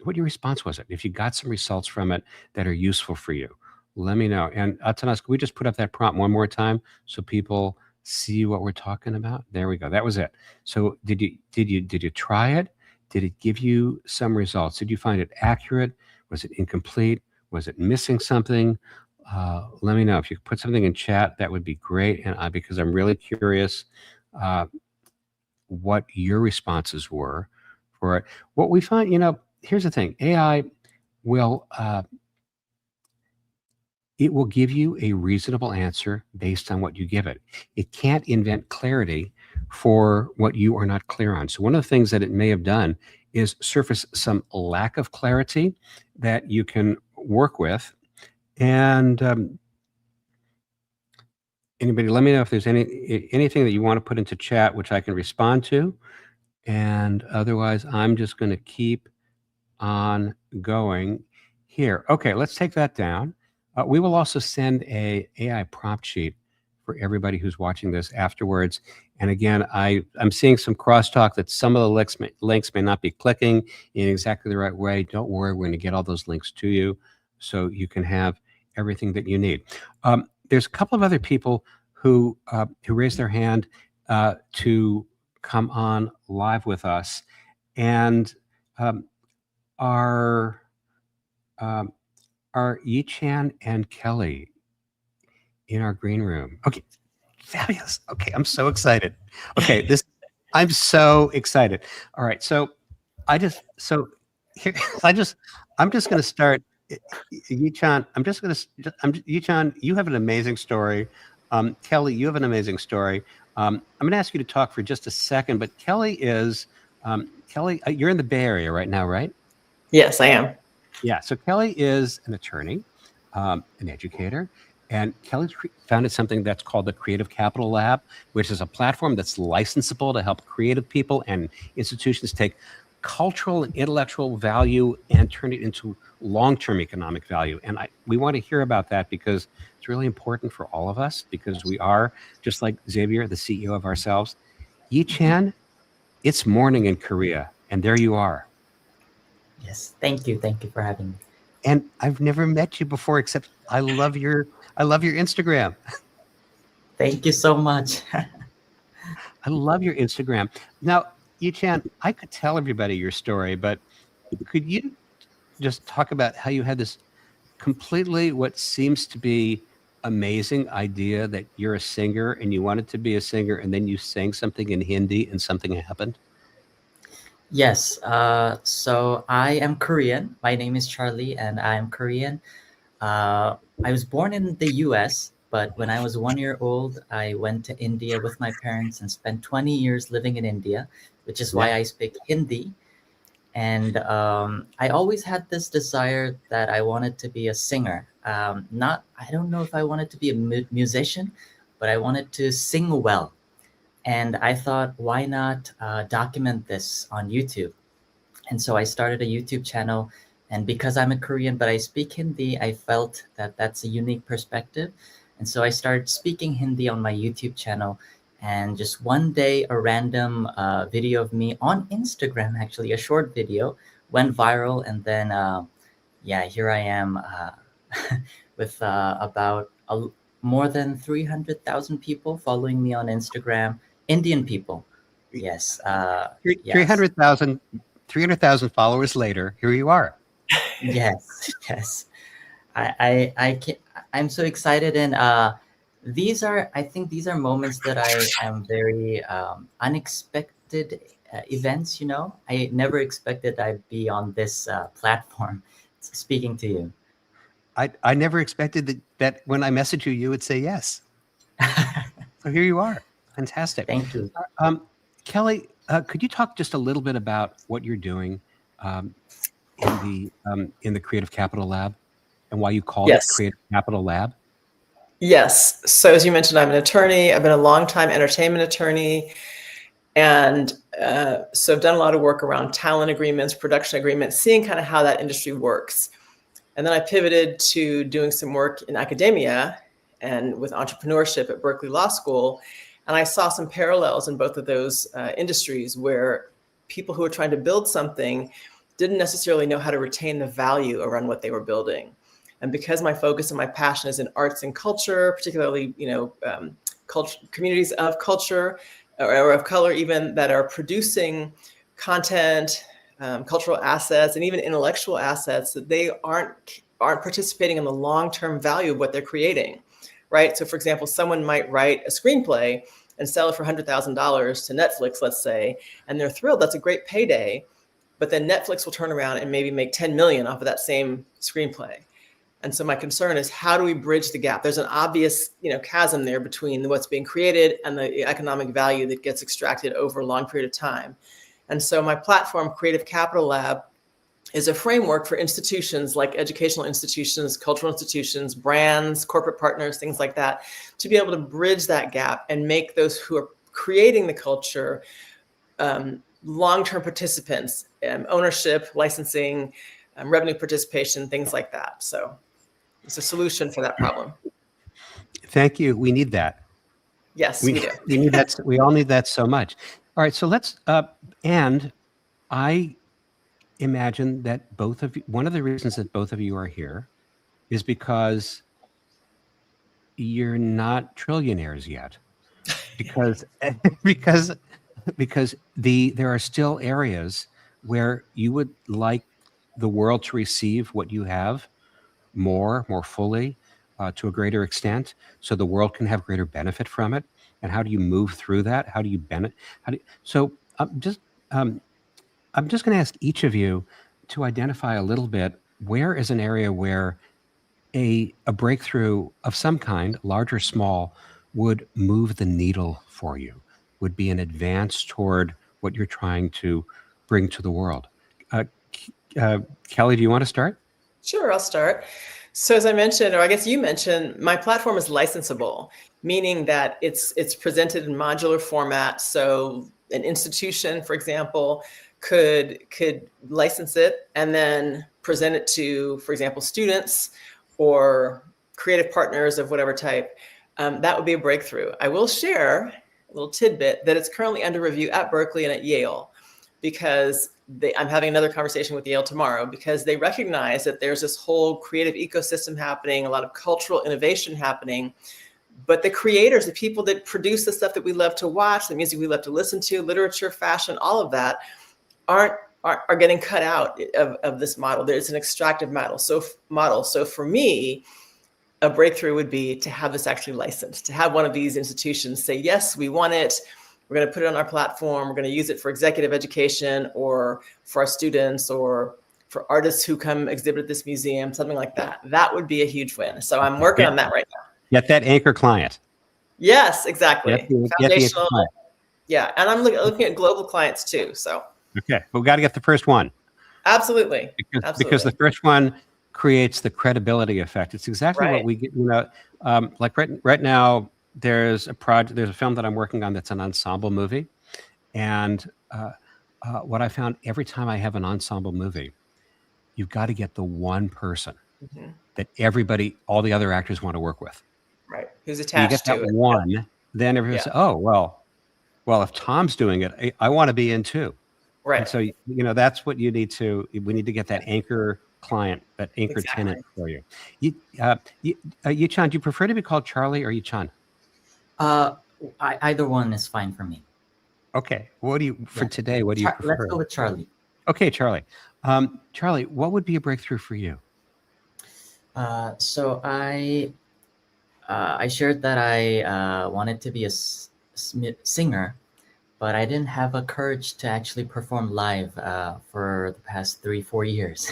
what your response was. If you got some results from it that are useful for you, let me know. And Atanas, can we just put up that prompt one more time so people see what we're talking about? There we go. That was it. So did you try it? Did it give you some results? Did you find it accurate? Was it incomplete? Was it missing something? Let me know. If you could put something in chat, that would be great. And because I'm really curious what your responses were for it. What we find, here's the thing. AI will it will give you a reasonable answer based on what you give it. It can't invent clarity for what you are not clear on. So one of the things that it may have done is surface some lack of clarity that you can work with. And anybody, let me know if there's anything that you want to put into chat, which I can respond to. And otherwise, I'm just going to keep on going here. Okay, let's take that down. We will also send a AI prompt sheet for everybody who's watching this afterwards. And again, I'm seeing some crosstalk that some of the links may not be clicking in exactly the right way. Don't worry, we're going to get all those links to you so you can have everything that you need. There's a couple of other people who raised their hand to come on live with us, and our are Yi-Chan and Kelly in our green room. Okay, fabulous. Okay, I'm so excited. Okay, I'm so excited. All right, so here, I'm just going to start. Yi-Chan, Yi-Chan, you have an amazing story. Kelly, you have an amazing story. I'm going to ask you to talk for just a second, but Kelly, you're in the Bay Area right now, right? Yes, I am. Yeah. So Kelly is an attorney, an educator, and Kelly's founded something that's called the Creative Capital Lab, which is a platform that's licensable to help creative people and institutions take cultural and intellectual value and turn it into long-term economic value. And we want to hear about that because it's really important for all of us, because we are, just like Xavier, the CEO of ourselves. Yi-Chan, it's morning in Korea, and there you are. Yes, thank you. Thank you for having me. And I've never met you before, except I love your Instagram. Thank you so much. I love your Instagram. Now, Yi-Chan, I could tell everybody your story, but could you just talk about how you had this completely what seems to be amazing idea that you're a singer and you wanted to be a singer, and then you sang something in Hindi and something happened? Yes, so I am Korean. My name is Charlie, and I am Korean. I was born in the US, but when I was 1 year old, I went to India with my parents and spent 20 years living in India, which is why I speak Hindi. And I always had this desire that I wanted to be a singer. I don't know if I wanted to be a musician, but I wanted to sing well. And I thought, why not document this on YouTube? And so I started a YouTube channel. And because I'm a Korean, but I speak Hindi, I felt that that's a unique perspective. And so I started speaking Hindi on my YouTube channel. And just one day, a random video of me on Instagram, actually, a short video, went viral. And then, here I am with about more than 300,000 people following me on Instagram. Indian people. Yes. 300,000 followers later, here you are. Yes. Yes. I'm so excited. And I think these are moments that I am very unexpected events, I never expected I'd be on this platform speaking to you. I never expected that when I messaged you, you would say yes. So here you are. Fantastic. Thank you. Kelly, could you talk just a little bit about what you're doing in the Creative Capital Lab and why you called it Creative Capital Lab? Yes. So as you mentioned, I'm an attorney. I've been a longtime entertainment attorney. And so I've done a lot of work around talent agreements, production agreements, seeing kind of how that industry works. And then I pivoted to doing some work in academia and with entrepreneurship at Berkeley Law School. And I saw some parallels in both of those industries where people who were trying to build something didn't necessarily know how to retain the value around what they were building. And because my focus and my passion is in arts and culture, particularly, communities of culture or of color even that are producing content, cultural assets, and even intellectual assets, that they aren't participating in the long-term value of what they're creating, right? So for example, someone might write a screenplay and sell it for $100,000 to Netflix, let's say, and they're thrilled. That's a great payday. But then Netflix will turn around and maybe make 10 million off of that same screenplay. And so my concern is, how do we bridge the gap? There's an obvious, chasm there between what's being created and the economic value that gets extracted over a long period of time. And so my platform, Creative Capital Lab, is a framework for institutions like educational institutions, cultural institutions, brands, corporate partners, things like that, to be able to bridge that gap and make those who are creating the culture long-term participants, ownership, licensing, revenue participation, things like that. So it's a solution for that problem. Thank you. We need that. Yes, we do. We need that. We all need that so much. All right. So let's, and I imagine that both of you, one of the reasons that both of you are here is because you're not trillionaires yet. Because, because there are still areas where you would like the world to receive what you have, more fully, to a greater extent, so the world can have greater benefit from it? And how do you move through that? How do you benefit? So um, I'm just going to ask each of you to identify a little bit, where is an area where a breakthrough of some kind, large or small, would move the needle for you, would be an advance toward what you're trying to bring to the world. Kelly, do you want to start? Sure, I'll start. So as I mentioned, or I guess you mentioned, my platform is licensable, meaning that it's presented in modular format. So an institution, for example, could license it and then present it to, for example, students or creative partners of whatever type. That would be a breakthrough. I will share a little tidbit that it's currently under review at Berkeley and at Yale, because I'm having another conversation with Yale tomorrow, because they recognize that there's this whole creative ecosystem happening, a lot of cultural innovation happening, but the creators, the people that produce the stuff that we love to watch, the music we love to listen to, literature, fashion, all of that, are getting cut out of this model. There's an extractive model. So for me, a breakthrough would be to have this actually licensed, to have one of these institutions say, yes, we want it. We're going to put it on our platform. We're going to use it for executive education or for our students or for artists who come exhibit at this museum, something like that. That would be a huge win. So I'm working on that right now. Get that anchor client. Yes, exactly. Get the Foundational. client. Yeah. And I'm looking at global clients too. So. Okay. But we got to get the first one. Absolutely. Because the first one creates the credibility effect. It's exactly what we get, like right now, there's a film that I'm working on that's an ensemble movie. And what I found, every time I have an ensemble movie, you've got to get the one person that all the other actors want to work with. Right. Who's attached to it. You get that one, then everyone says, oh, well, if Tom's doing it, I want to be in too. Right. And so, that's what we need to get that anchor client, that anchor tenant for you. Yichan, do you prefer to be called Charlie or Yichan? Either one is fine for me. Okay. What do you today? What do you prefer? Let's go with Charlie. Okay, Charlie. Charlie, what would be a breakthrough for you? So I shared that I wanted to be a singer, but I didn't have a courage to actually perform live for the past 3-4 years.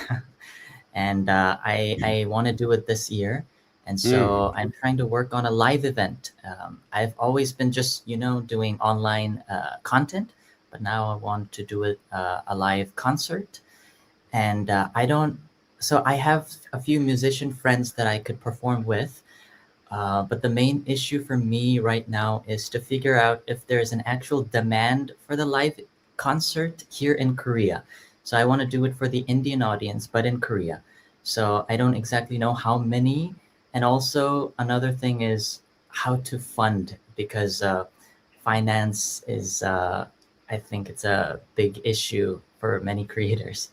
And I want to do it this year. And so I'm trying to work on a live event. I've always been just, doing online content, but now I want to do a live concert. And so I have a few musician friends that I could perform with. But the main issue for me right now is to figure out if there's an actual demand for the live concert here in Korea. So I want to do it for the Indian audience, but in Korea. So I don't exactly know how many. And also another thing is how to fund, because finance is, I think it's a big issue for many creators.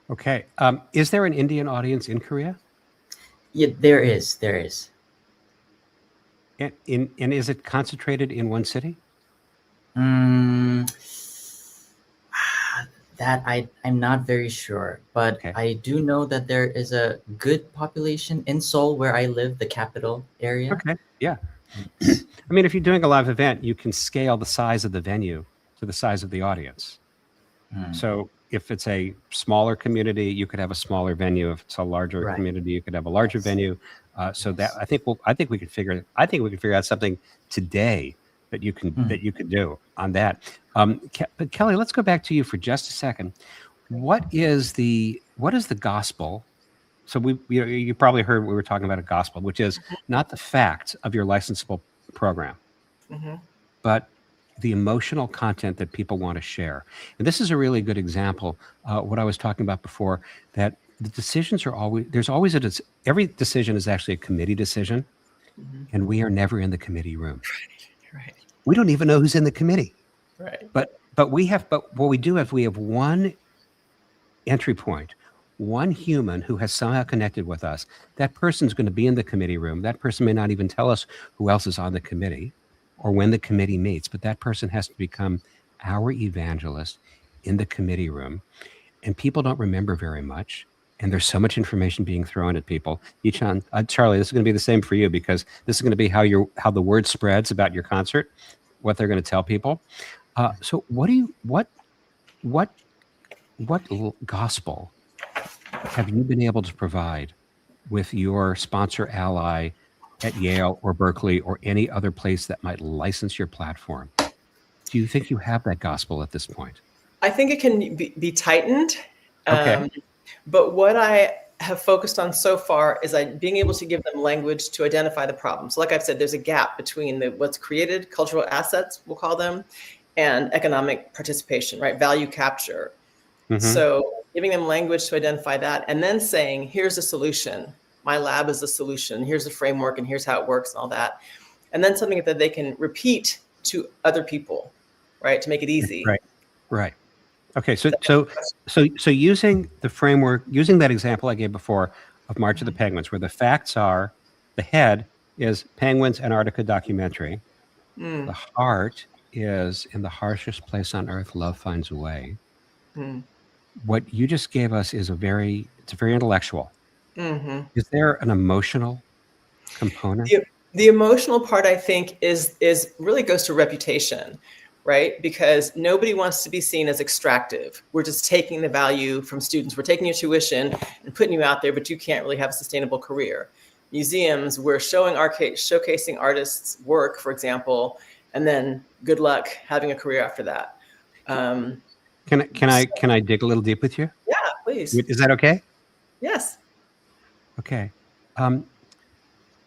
Okay. Is there an Indian audience in Korea? Yeah, there is. And is it concentrated in one city? That I'm not very sure, but okay. I do know that there is a good population in Seoul, where I live, the capital area. Okay, yeah. I mean, if you're doing a live event, you can scale the size of the venue to the size of the audience. So if it's a smaller community, you could have a smaller venue. If it's a larger community, you could have a larger venue. So that I think we could figure out something today that you can do on that. But Kelly, let's go back to you for just a second. What is the gospel? So you probably heard we were talking about a gospel, which is not the fact of your licensable program, but the emotional content that people want to share. And this is a really good example. What I was talking about before, that the decisions are every decision is actually a committee decision, and we are never in the committee room. Right. We don't even know who's in the committee. Right. But what we have one entry point, one human who has somehow connected with us. That person's going to be in the committee room. That person may not even tell us who else is on the committee or when the committee meets, but that person has to become our evangelist in the committee room. And people don't remember very much. and there's so much information being thrown at people. Yichan, Charlie, this is going to be the same for you, because this is going to be how the word spreads about your concert, what they're going to tell people. So what gospel have you been able to provide with your sponsor ally at Yale or Berkeley or any other place that might license your platform? Do you think you have that gospel at this point? I think it can be tightened. Okay. But what I have focused on so far is being able to give them language to identify the problems. So like I've said, there's a gap between what's created, cultural assets, we'll call them, and economic participation, right? Value capture. Mm-hmm. So giving them language to identify that, and then saying, here's a solution. My lab is the solution. Here's the framework, and here's how it works and all that. And then something that they can repeat to other people, right? To make it easy. Right. Okay. So using the framework, using that example I gave before of March of the Penguins, where the facts are, the head is Penguins Antarctica documentary. The heart is, in the harshest place on earth, love finds a way. What you just gave us is very intellectual. Is there an emotional component? The emotional part, I think, is really goes to reputation, right? Because nobody wants to be seen as extractive. We're just taking the value from students. We're taking your tuition and putting you out there, but you can't really have a sustainable career. Museums, we're showcasing artists' work, for example, and then good luck having a career after that. Can I dig a little deep with you? Yeah, please. Is that okay? Yes. Okay.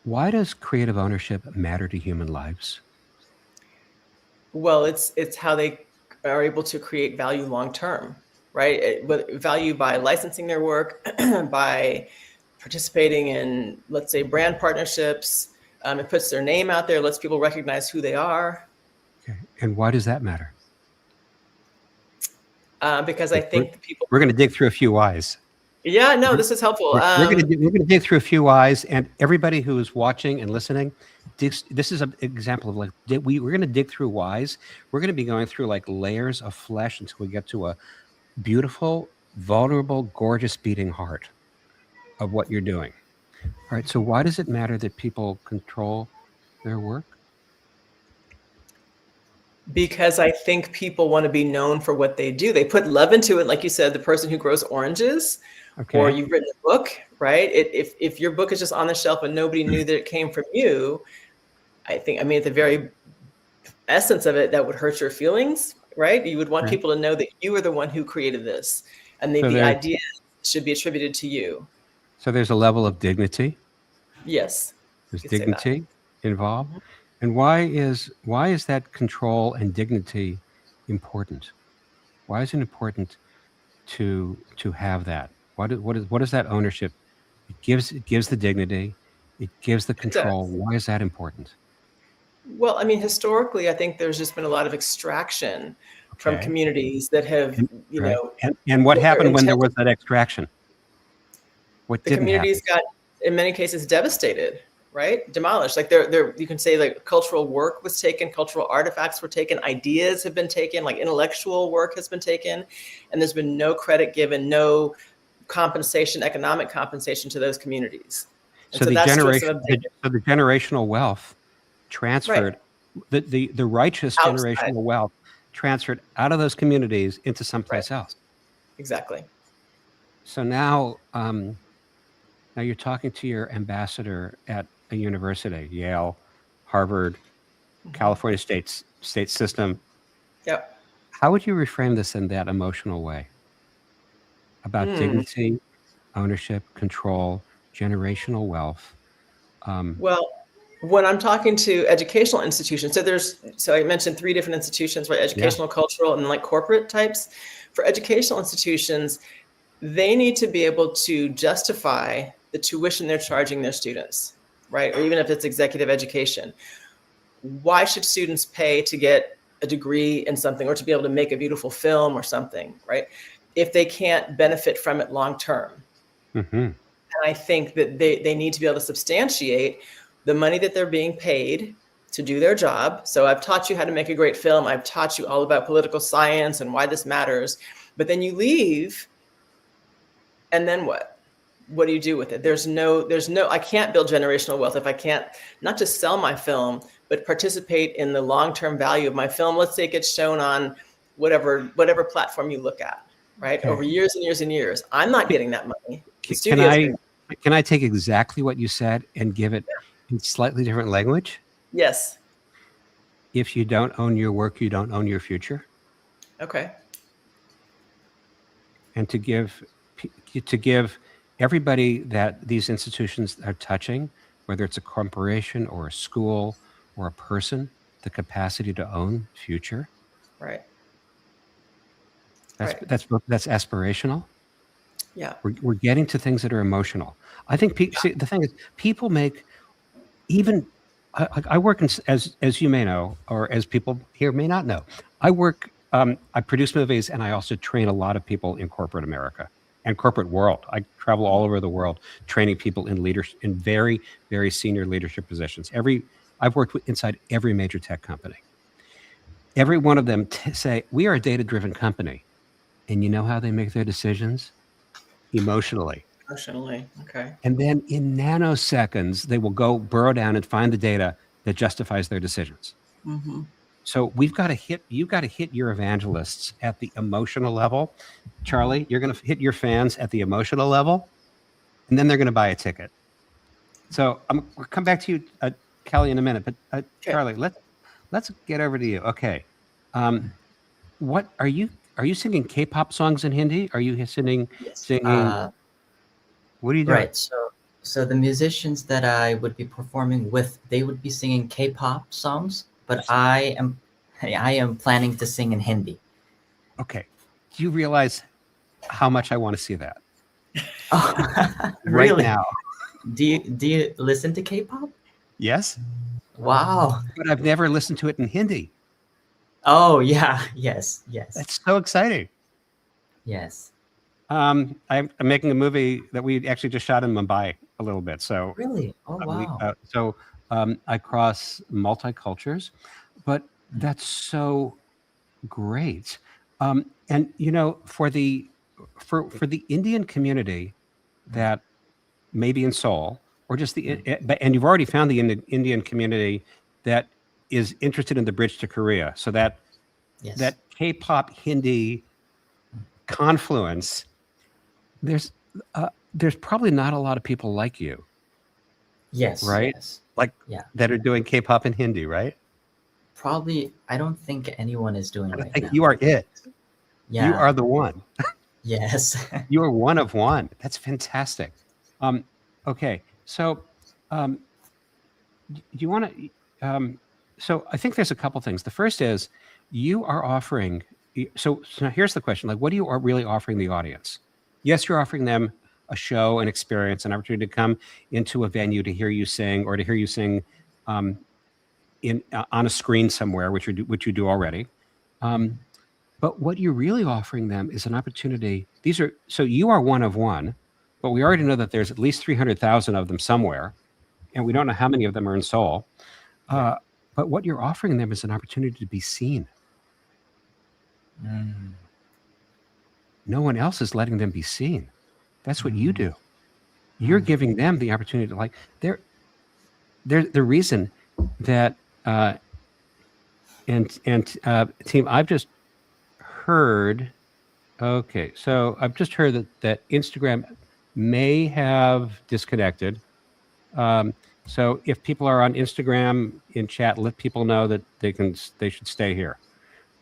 Why does creative ownership matter to human lives? Well, it's how they are able to create value long term, right? Value by licensing their work, by participating in, let's say, brand partnerships. It puts their name out there, lets people recognize who they are. Okay. And why does that matter? Because I think people. We're going to dig through a few whys. Yeah, no, this is helpful. We're going to dig through a few whys, and everybody who is watching and listening, this is an example of we're going to dig through whys. We're going to be going through like layers of flesh until we get to a beautiful, vulnerable, gorgeous beating heart of what you're doing. All right. So why does it matter that people control their work? Because I think people want to be known for what they do. They put love into it, like you said, the person who grows oranges. Okay. Or you've written a book, right? If your book is just on the shelf and nobody knew that it came from you, at the very essence of it, that would hurt your feelings, right? You would want people to know that you are the one who created this, and the idea should be attributed to you. So there's a level of dignity. Yes. There's dignity involved. Mm-hmm. And why is that control and dignity important? Why is it important to have that? What is that ownership? It gives the dignity, it gives the control. Why is that important? Well, I mean, historically, I think there's just been a lot of extraction from communities that have, And what happened when there was that extraction? What the communities got, in many cases, devastated, right? Demolished. Like you can say like cultural work was taken, cultural artifacts were taken, ideas have been taken, like intellectual work has been taken, and there's been no credit given, no compensation, economic compensation to those communities. So the generational wealth transferred, the righteous generational wealth transferred out of those communities into someplace else. Exactly. So now you're talking to your ambassador at a university, Yale, Harvard, California state system. Yep. How would you reframe this in that emotional way? About dignity, ownership, control, generational wealth. Well, when I'm talking to educational institutions, so I mentioned 3 different institutions, right? Educational, cultural, and like corporate types. For educational institutions, they need to be able to justify the tuition they're charging their students, right? Or even if it's executive education. Why should students pay to get a degree in something or to be able to make a beautiful film or something, right? If they can't benefit from it long term. Mm-hmm. And I think that they need to be able to substantiate the money that they're being paid to do their job. So I've taught you how to make a great film. I've taught you all about political science and why this matters. But then you leave, and then what? what do you do with it? There's no, I can't build generational wealth if I can't not just sell my film, but participate in the long-term value of my film. Let's say it gets shown on whatever platform you look at, right? Okay. Over years and years and years. I'm not getting that money. The Can studio's I getting- can I take exactly what you said and give it in slightly different language? Yes. If you don't own your work, you don't own your future. Okay. And to give everybody that these institutions are touching, whether it's a corporation or a school or a person, the capacity to own future. Right. That's Right. that's aspirational. Yeah. We're getting to things that are emotional. I think see, the thing is, people make even. I work in, as you may know, or as people here may not know. I work. I produce movies, and I also train a lot of people in corporate America and corporate world. I travel all over the world training people in leadership, in very, very senior leadership positions. I've worked inside every major tech company. Every one of them say we are a data-driven company, and you know how they make their decisions? Emotionally. Emotionally. Okay. And then in nanoseconds, they will go burrow down and find the data that justifies their decisions. Mm-hmm. So you've got to hit your evangelists at the emotional level. Charlie, you're going to hit your fans at the emotional level, and then they're going to buy a ticket. So we'll come back to you, Kelly, in a minute. But Okay. Charlie, let's get over to you. Okay. What are you singing K-pop songs in Hindi? Are you singing? What are you doing? Right. So the musicians that I would be performing with, they would be singing K-pop songs, but I am planning to sing in Hindi. Okay. Do you realize how much I want to see that? Oh, right really? now. Do you listen to K-pop? Yes. Wow. But I've never listened to it in Hindi. Oh yeah. Yes. That's so exciting. Yes. I'm making a movie that we actually just shot in Mumbai a little bit. So Really? Oh wow. I cross multicultures, but that's so great. And you know, for the Indian community that maybe in Seoul or just and you've already found the Indian community that is interested in the bridge to Korea. So that K-pop Hindi confluence, there's probably not a lot of people like you. Yes. Right? Yes. Like that are doing K-pop in Hindi, right? Probably. I don't think anyone is doing right now. You are it. Yeah. You are the one. Yes. You are one of one. That's fantastic. Okay. So, do you want to? So, I think there's a couple things. The first is you are offering. So here's the question: like, what are you really offering the audience? Yes, you're offering them a show, an experience, an opportunity to come into a venue to hear you sing, or to hear you sing on a screen somewhere, which you do already. But what you're really offering them is an opportunity. So you are one of one, but we already know that there's at least 300,000 of them somewhere, and we don't know how many of them are in Seoul. But what you're offering them is an opportunity to be seen. No one else is letting them be seen. That's what you do. You're giving them the opportunity to, like, they're the reason that team, I've just heard. Okay, so I've just heard that Instagram may have disconnected. So if people are on Instagram in chat, let people know that they should stay here.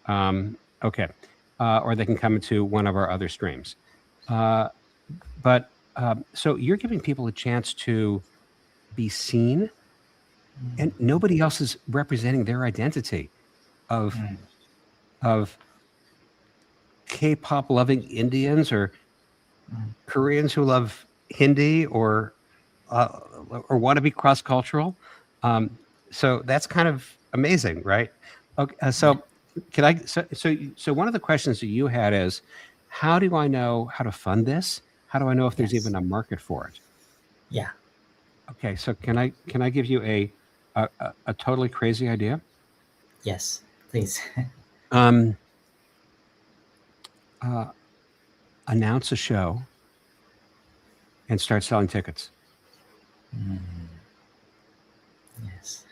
Okay, or they can come into one of our other streams. But so you're giving people a chance to be seen, and nobody else is representing their identity of K-pop loving Indians or Koreans who love Hindi or want to be cross-cultural. So that's kind of amazing, right? Okay, so can I? So one of the questions that you had is, how do I know how to fund this? How do I know if there's even a market for it? Yeah. Okay, so can I give you a totally crazy idea? Yes, please. Announce a show and start selling tickets. Yes.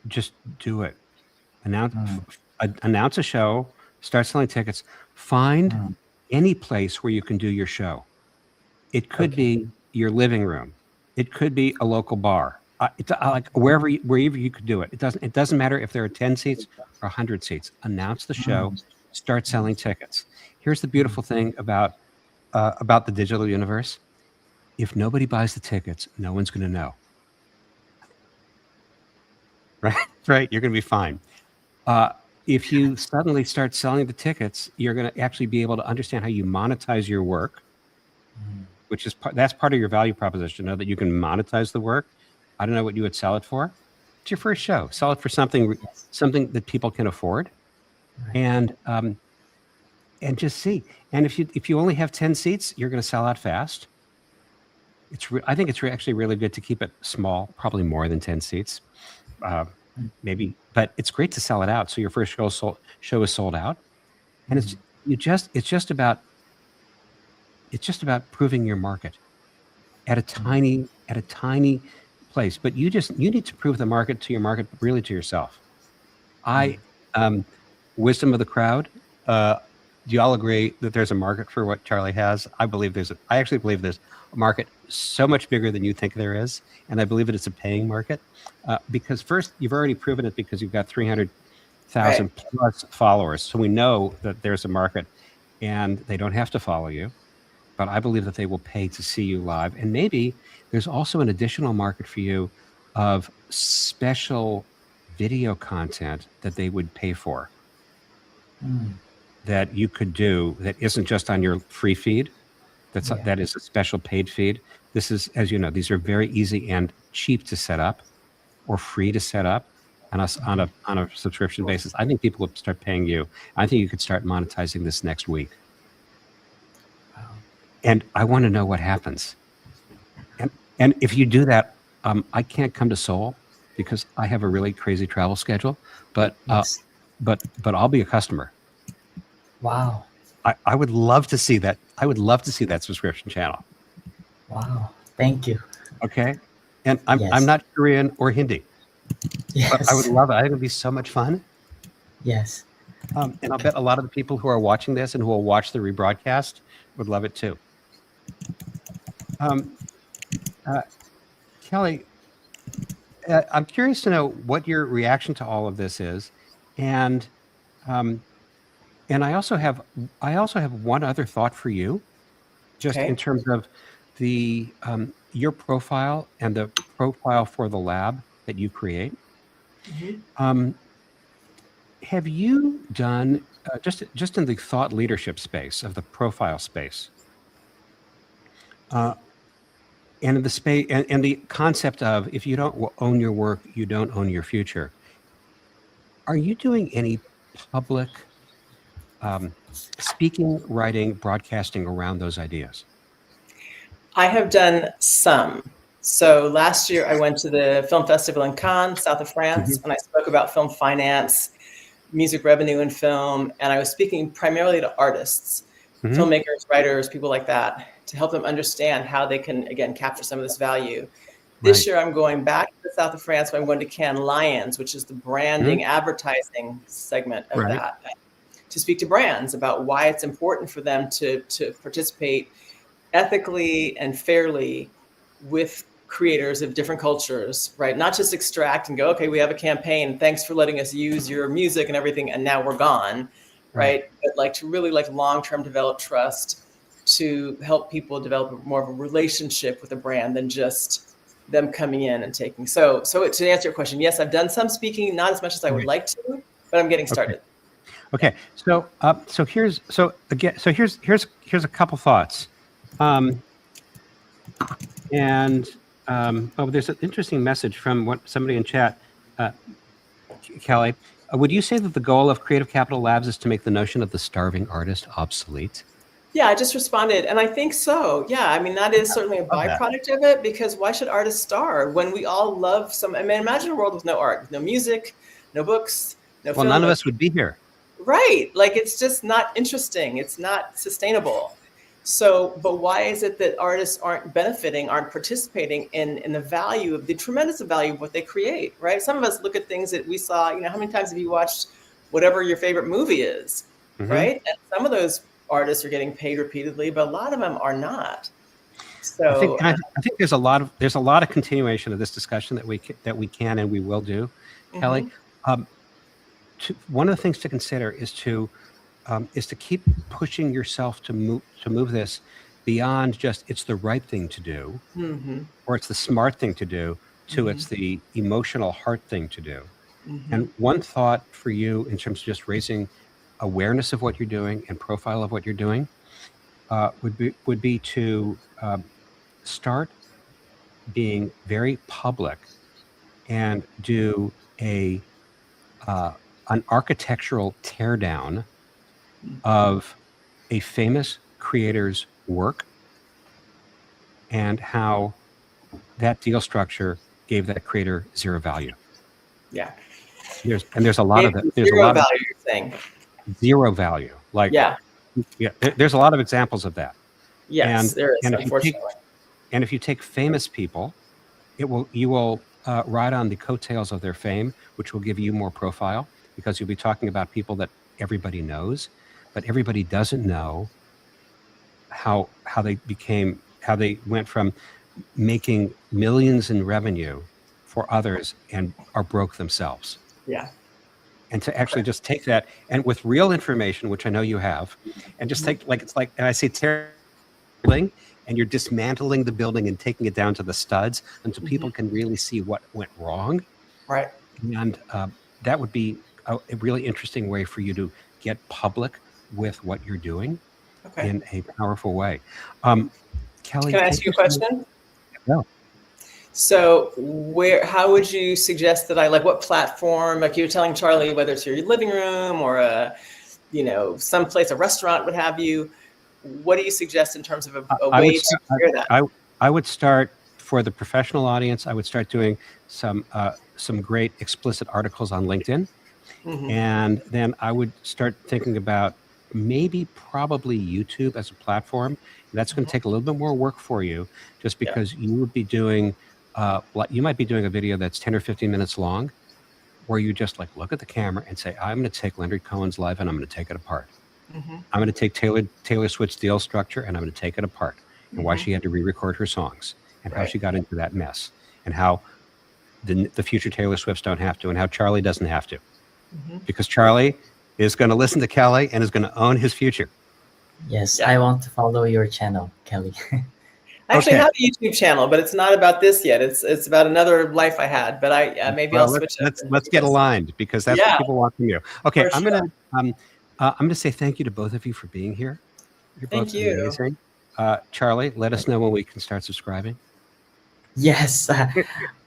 Just do it. Announce a show, start selling tickets. Find any place where you can do your show. It could be your living room. It could be a local bar. Like wherever you could do it. It doesn't matter if there are 10 seats or 100 seats. Announce the show, start selling tickets. Here's the beautiful thing about the digital universe. If nobody buys the tickets, no one's going to know. Right? You're going to be fine. If you suddenly start selling the tickets, you're going to actually be able to understand how you monetize your work, which is that's part of your value proposition. Know that you can monetize the work. I don't know what you would sell it for. It's your first show. Sell it for something that people can afford, and just see. And if you only have 10 seats, you're going to sell out fast. I think it's actually really good to keep it small, probably more than 10 seats. Maybe, but it's great to sell it out. So your first show is sold out, and it's just about proving your market at a tiny place. But you need to prove the market to your market, really to yourself. Wisdom of the crowd. Do you all agree that there's a market for what Charlie has? I actually believe there's a market so much bigger than you think there is, and I believe that it's a paying market. Because first, you've already proven it because you've got 300,000 plus followers. So we know that there's a market, and they don't have to follow you. But I believe that they will pay to see you live. And maybe there's also an additional market for you of special video content that they would pay for. That you could do that isn't just on your free feed. That is a special paid feed. This is, as you know, these are very easy and cheap to set up, or free to set up on a subscription basis. I think people will start paying you. I think you could start monetizing this next week. And I want to know what happens. And if you do that, I can't come to Seoul because I have a really crazy travel schedule. But I'll be a customer. Wow. I would love to see that. I would love to see that subscription channel. Wow. Thank you. Okay. And I'm not Korean or Hindi. Yes. But I would love it. I think it would be so much fun. Yes. And I'll bet a lot of the people who are watching this and who will watch the rebroadcast would love it too. Kelly, I'm curious to know what your reaction to all of this is, and I also have one other thought for you, just in terms of the your profile and the profile for the lab that you create. Have you done just in the thought leadership space of the profile space, and in the space and the concept of if you don't own your work, you don't own your future? Are you doing any public speaking, writing, broadcasting around those ideas? I have done some. So last year I went to the film festival in Cannes, south of France, and I spoke about film finance, music revenue in film, and I was speaking primarily to artists, filmmakers, writers, people like that, to help them understand how they can, again, capture some of this value. This year I'm going back to the south of France, but I'm going to Cannes Lions, which is the branding, advertising segment of that, to speak to brands about why it's important for them to participate ethically and fairly with creators of different cultures, right? Not just extract and go, okay, we have a campaign, thanks for letting us use your music and everything, and now we're gone, right? But like to really like long-term develop trust, to help people develop more of a relationship with a brand than just them coming in and taking. So to answer your question, yes, I've done some speaking, not as much as I would like to, but I'm getting started. Okay. So here's a couple thoughts. There's an interesting message from somebody in chat, Kelly. Would you say that the goal of Creative Capital Labs is to make the notion of the starving artist obsolete? Yeah, I just responded, and I think so. Yeah, I mean, that is certainly a byproduct of it, because why should artists starve when we all love I mean, imagine a world with no art, with no music, no books, no film. Well, none of us would be here. Right. Like, it's just not interesting. It's not sustainable. So, but why is it that artists aren't benefiting, aren't participating in the value of the tremendous value of what they create, right? Some of us look at things that we saw, you know, how many times have you watched whatever your favorite movie is, right? And some of those artists are getting paid repeatedly, but a lot of them are not. So I think there's a lot of continuation of this discussion that we can and we will do, Kelly. One of the things to consider is to keep pushing yourself to move this beyond just it's the right thing to do, or it's the smart thing to do, to it's the emotional heart thing to do. And one thought for you in terms of just raising awareness of what you're doing and profile of what you're doing would be to start being very public and do an architectural teardown of a famous creator's work and how that deal structure gave that creator zero value. Yeah. There's a lot of it. There's Zero a lot value, of you're saying. Zero value. Like, yeah, there's a lot of examples of that. Yes, there is, unfortunately. And if you take famous people, you will ride on the coattails of their fame, which will give you more profile because you'll be talking about people that everybody knows, but everybody doesn't know how they went from making millions in revenue for others and are broke themselves. Yeah. And to actually just take that and with real information, which I know you have, and just take and I say tearing, and you're dismantling the building and taking it down to the studs until people can really see what went wrong. Right. And that would be a really interesting way for you to get public with what you're doing in a powerful way. Kelly, can I ask you a question? No. So how would you suggest that I, like, what platform, like you were telling Charlie, whether it's your living room or someplace, a restaurant, what have you, what do you suggest in terms of a way to share that? I would start for the professional audience. I would start doing some great explicit articles on LinkedIn. And then I would start thinking about probably YouTube as a platform. That's going to take a little bit more work for you just because you would be doing, you might be doing a video that's 10 or 15 minutes long where you just look at the camera and say, I'm going to take Leonard Cohen's life and I'm going to take it apart. I'm going to take Taylor Swift's deal structure and I'm going to take it apart and why she had to re-record her songs and how she got into that mess and how the future Taylor Swifts don't have to and how Charlie doesn't have to. Because Charlie is going to listen to Kelly and is going to own his future. Yes, I want to follow your channel, Kelly. I actually have a YouTube channel, but it's not about this yet. It's about another life I had, but I'll switch it. Let's get aligned because that's what people want from you. Okay, I'm going to say thank you to both of you for being here. You're both amazing. Charlie, let us know when we can start subscribing. Yes.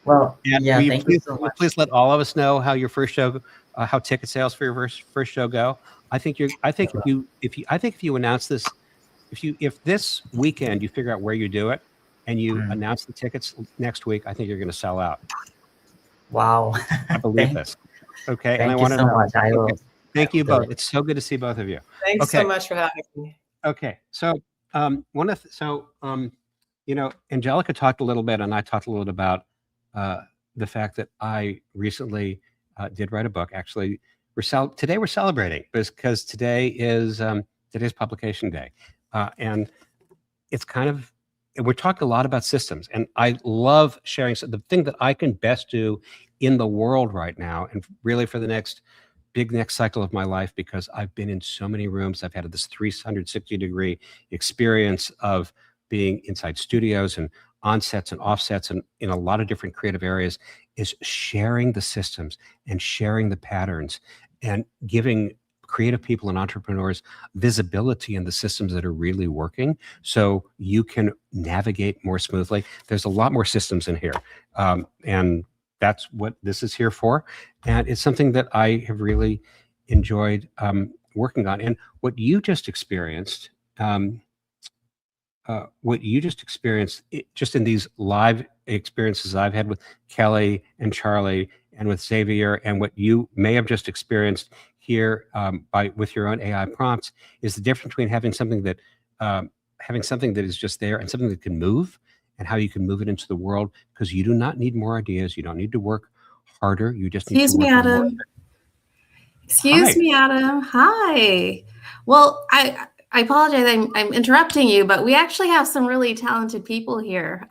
Well, thank you so much. Please let all of us know how your first show, how ticket sales for your first show go. I think if you announce this, if this weekend you figure out where you do it and you announce the tickets next week, I think you're going to sell out. Wow. I believe this. Okay. Thank you so much. I will. Thank you both. It's so good to see both of you. Thanks so much for having me. Okay. So Angelica talked a little bit and I talked a little bit about the fact that I recently did write a book. Actually, today we're celebrating because today is today's publication day. And it's we're talking a lot about systems and I love sharing. So the thing that I can best do in the world right now and really for the next cycle of my life, because I've been in so many rooms, I've had this 360-degree experience of being inside studios and onsets and offsets and in a lot of different creative areas, is sharing the systems and sharing the patterns and giving creative people and entrepreneurs visibility in the systems that are really working so you can navigate more smoothly. There's a lot more systems in here. And that's what this is here for. And it's something that I have really enjoyed working on. And what you just experienced, just in these live experiences I've had with Kelly and Charlie and with Xavier, and what you may have just experienced here with your own AI prompts, is the difference between having something that having something that is just there and something that can move, and how you can move it into the world, because you do not need more ideas. You don't need to work harder. You just need to Excuse me, work more. Adam. Excuse Hi. me, Adam. Hi. Well, I apologize. I'm interrupting you, but we actually have some really talented people here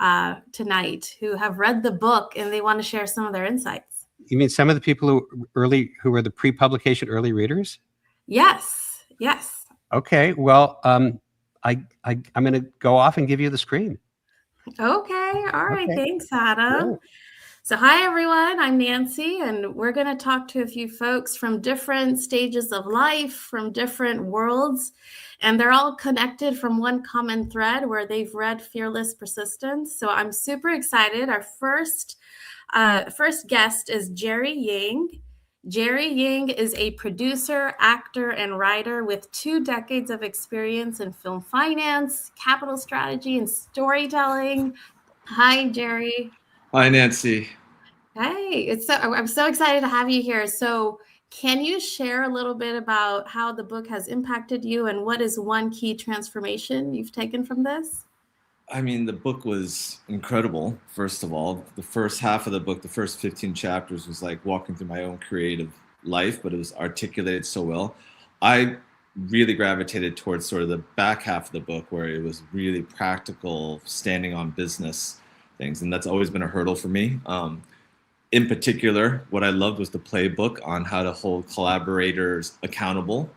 tonight who have read the book and they want to share some of their insights. You mean some of the people who were the pre-publication early readers? Yes. Yes. Okay. Well, I'm going to go off and give you the screen. Okay. All right. Okay. Thanks, Adam. Yeah. So, hi, everyone. I'm Nancy, and we're going to talk to a few folks from different stages of life, from different worlds, and they're all connected from one common thread where they've read Fearless Persistence. So, I'm super excited. Our first guest is Jerry Yang. Jerry Yang is a producer, actor, and writer with 2 decades of experience in film finance, capital strategy, and storytelling. Hi, Jerry. Hi, Nancy. Hey, I'm so excited to have you here. So, can you share a little bit about how the book has impacted you and what is one key transformation you've taken from this? I mean, the book was incredible, first of all. The first half of the book, the first 15 chapters, was like walking through my own creative life, but it was articulated so well. I really gravitated towards sort of the back half of the book where it was really practical, standing on business things. And that's always been a hurdle for me. In particular, what I loved was the playbook on how to hold collaborators accountable,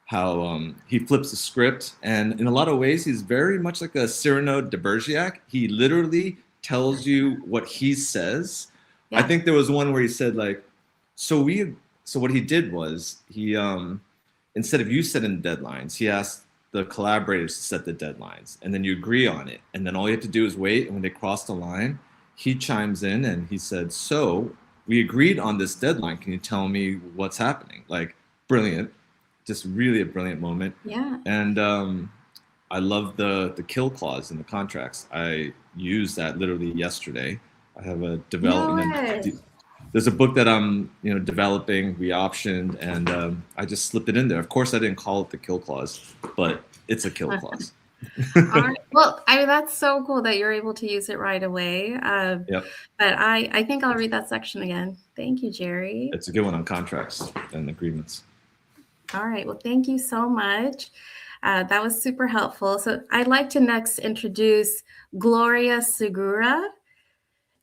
how he flips the script. And in a lot of ways, he's very much like a Cyrano de Bergerac. He literally tells you what he says. Yeah. I think there was one where he said like, so what he did was he, instead of you setting the deadlines, he asked the collaborators to set the deadlines, and then you agree on it. And then all you have to do is wait. And when they cross the line, he chimes in and he said, so we agreed on this deadline. Can you tell me what's happening? Like, brilliant. Just really a brilliant moment. Yeah. And I love the kill clause in the contracts. I used that literally yesterday. I have a development. No way. There's a book that I'm developing, we optioned, and I just slipped it in there. Of course, I didn't call it the kill clause, but it's a kill clause. All right. Well, I mean, that's so cool that you're able to use it right away. Yep. But I think I'll read that section again. Thank you, Jerry. It's a good one on contracts and agreements. All right. Well, thank you so much. That was super helpful. So I'd like to next introduce Gloria Segura.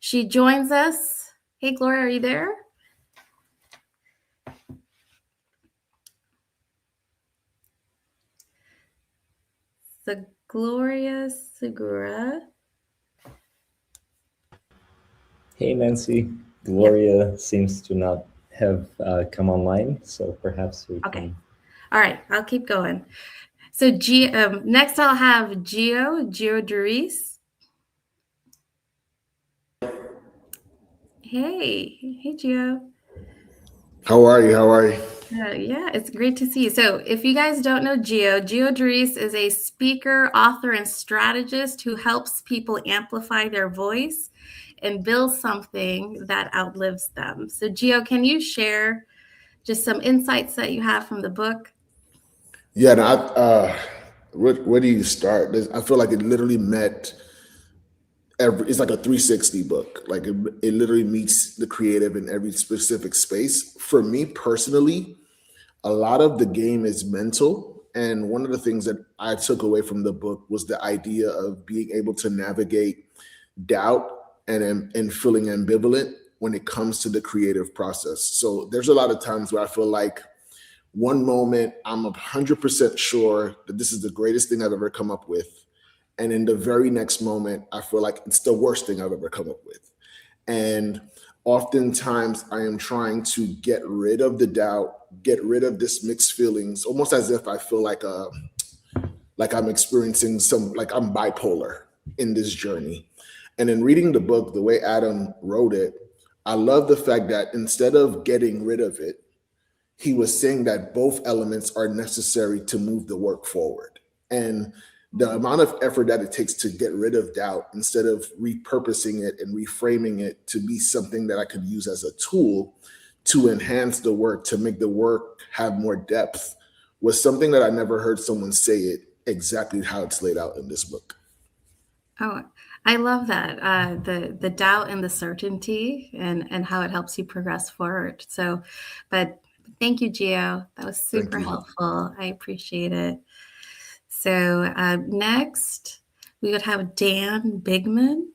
She joins us. Hey, Gloria, are you there? So Gloria Segura. Hey, Nancy. Gloria seems to not have come online, so perhaps we Okay. can. All right, I'll keep going. So next I'll have Gio Doris. Hey, Gio. How are you? How are you? Yeah, it's great to see you. So if you guys don't know Gio Doris is a speaker, author, and strategist who helps people amplify their voice and build something that outlives them. So Gio, can you share just some insights that you have from the book? Yeah, no, where do you start? I feel like it literally met it's like a 360 book. Like it literally meets the creative in every specific space. For me personally, a lot of the game is mental. And one of the things that I took away from the book was the idea of being able to navigate doubt and feeling ambivalent when it comes to the creative process. So there's a lot of times where I feel like one moment I'm 100% sure that this is the greatest thing I've ever come up with. And in the very next moment, I feel like it's the worst thing I've ever come up with. And oftentimes I am trying to get rid of the doubt, get rid of this mixed feelings, almost as if I feel like I'm experiencing like I'm bipolar in this journey. And in reading the book, the way Adam wrote it, I love the fact that instead of getting rid of it, he was saying that both elements are necessary to move the work forward. And the amount of effort that it takes to get rid of doubt, instead of repurposing it and reframing it to be something that I could use as a tool to enhance the work, to make the work have more depth, was something that I never heard someone say it exactly how it's laid out in this book. Oh, I love that. The doubt and the certainty and how it helps you progress forward. So, but thank you, Gio. That was Thank super you. helpful. I appreciate it. So next we would have Dan Bigman.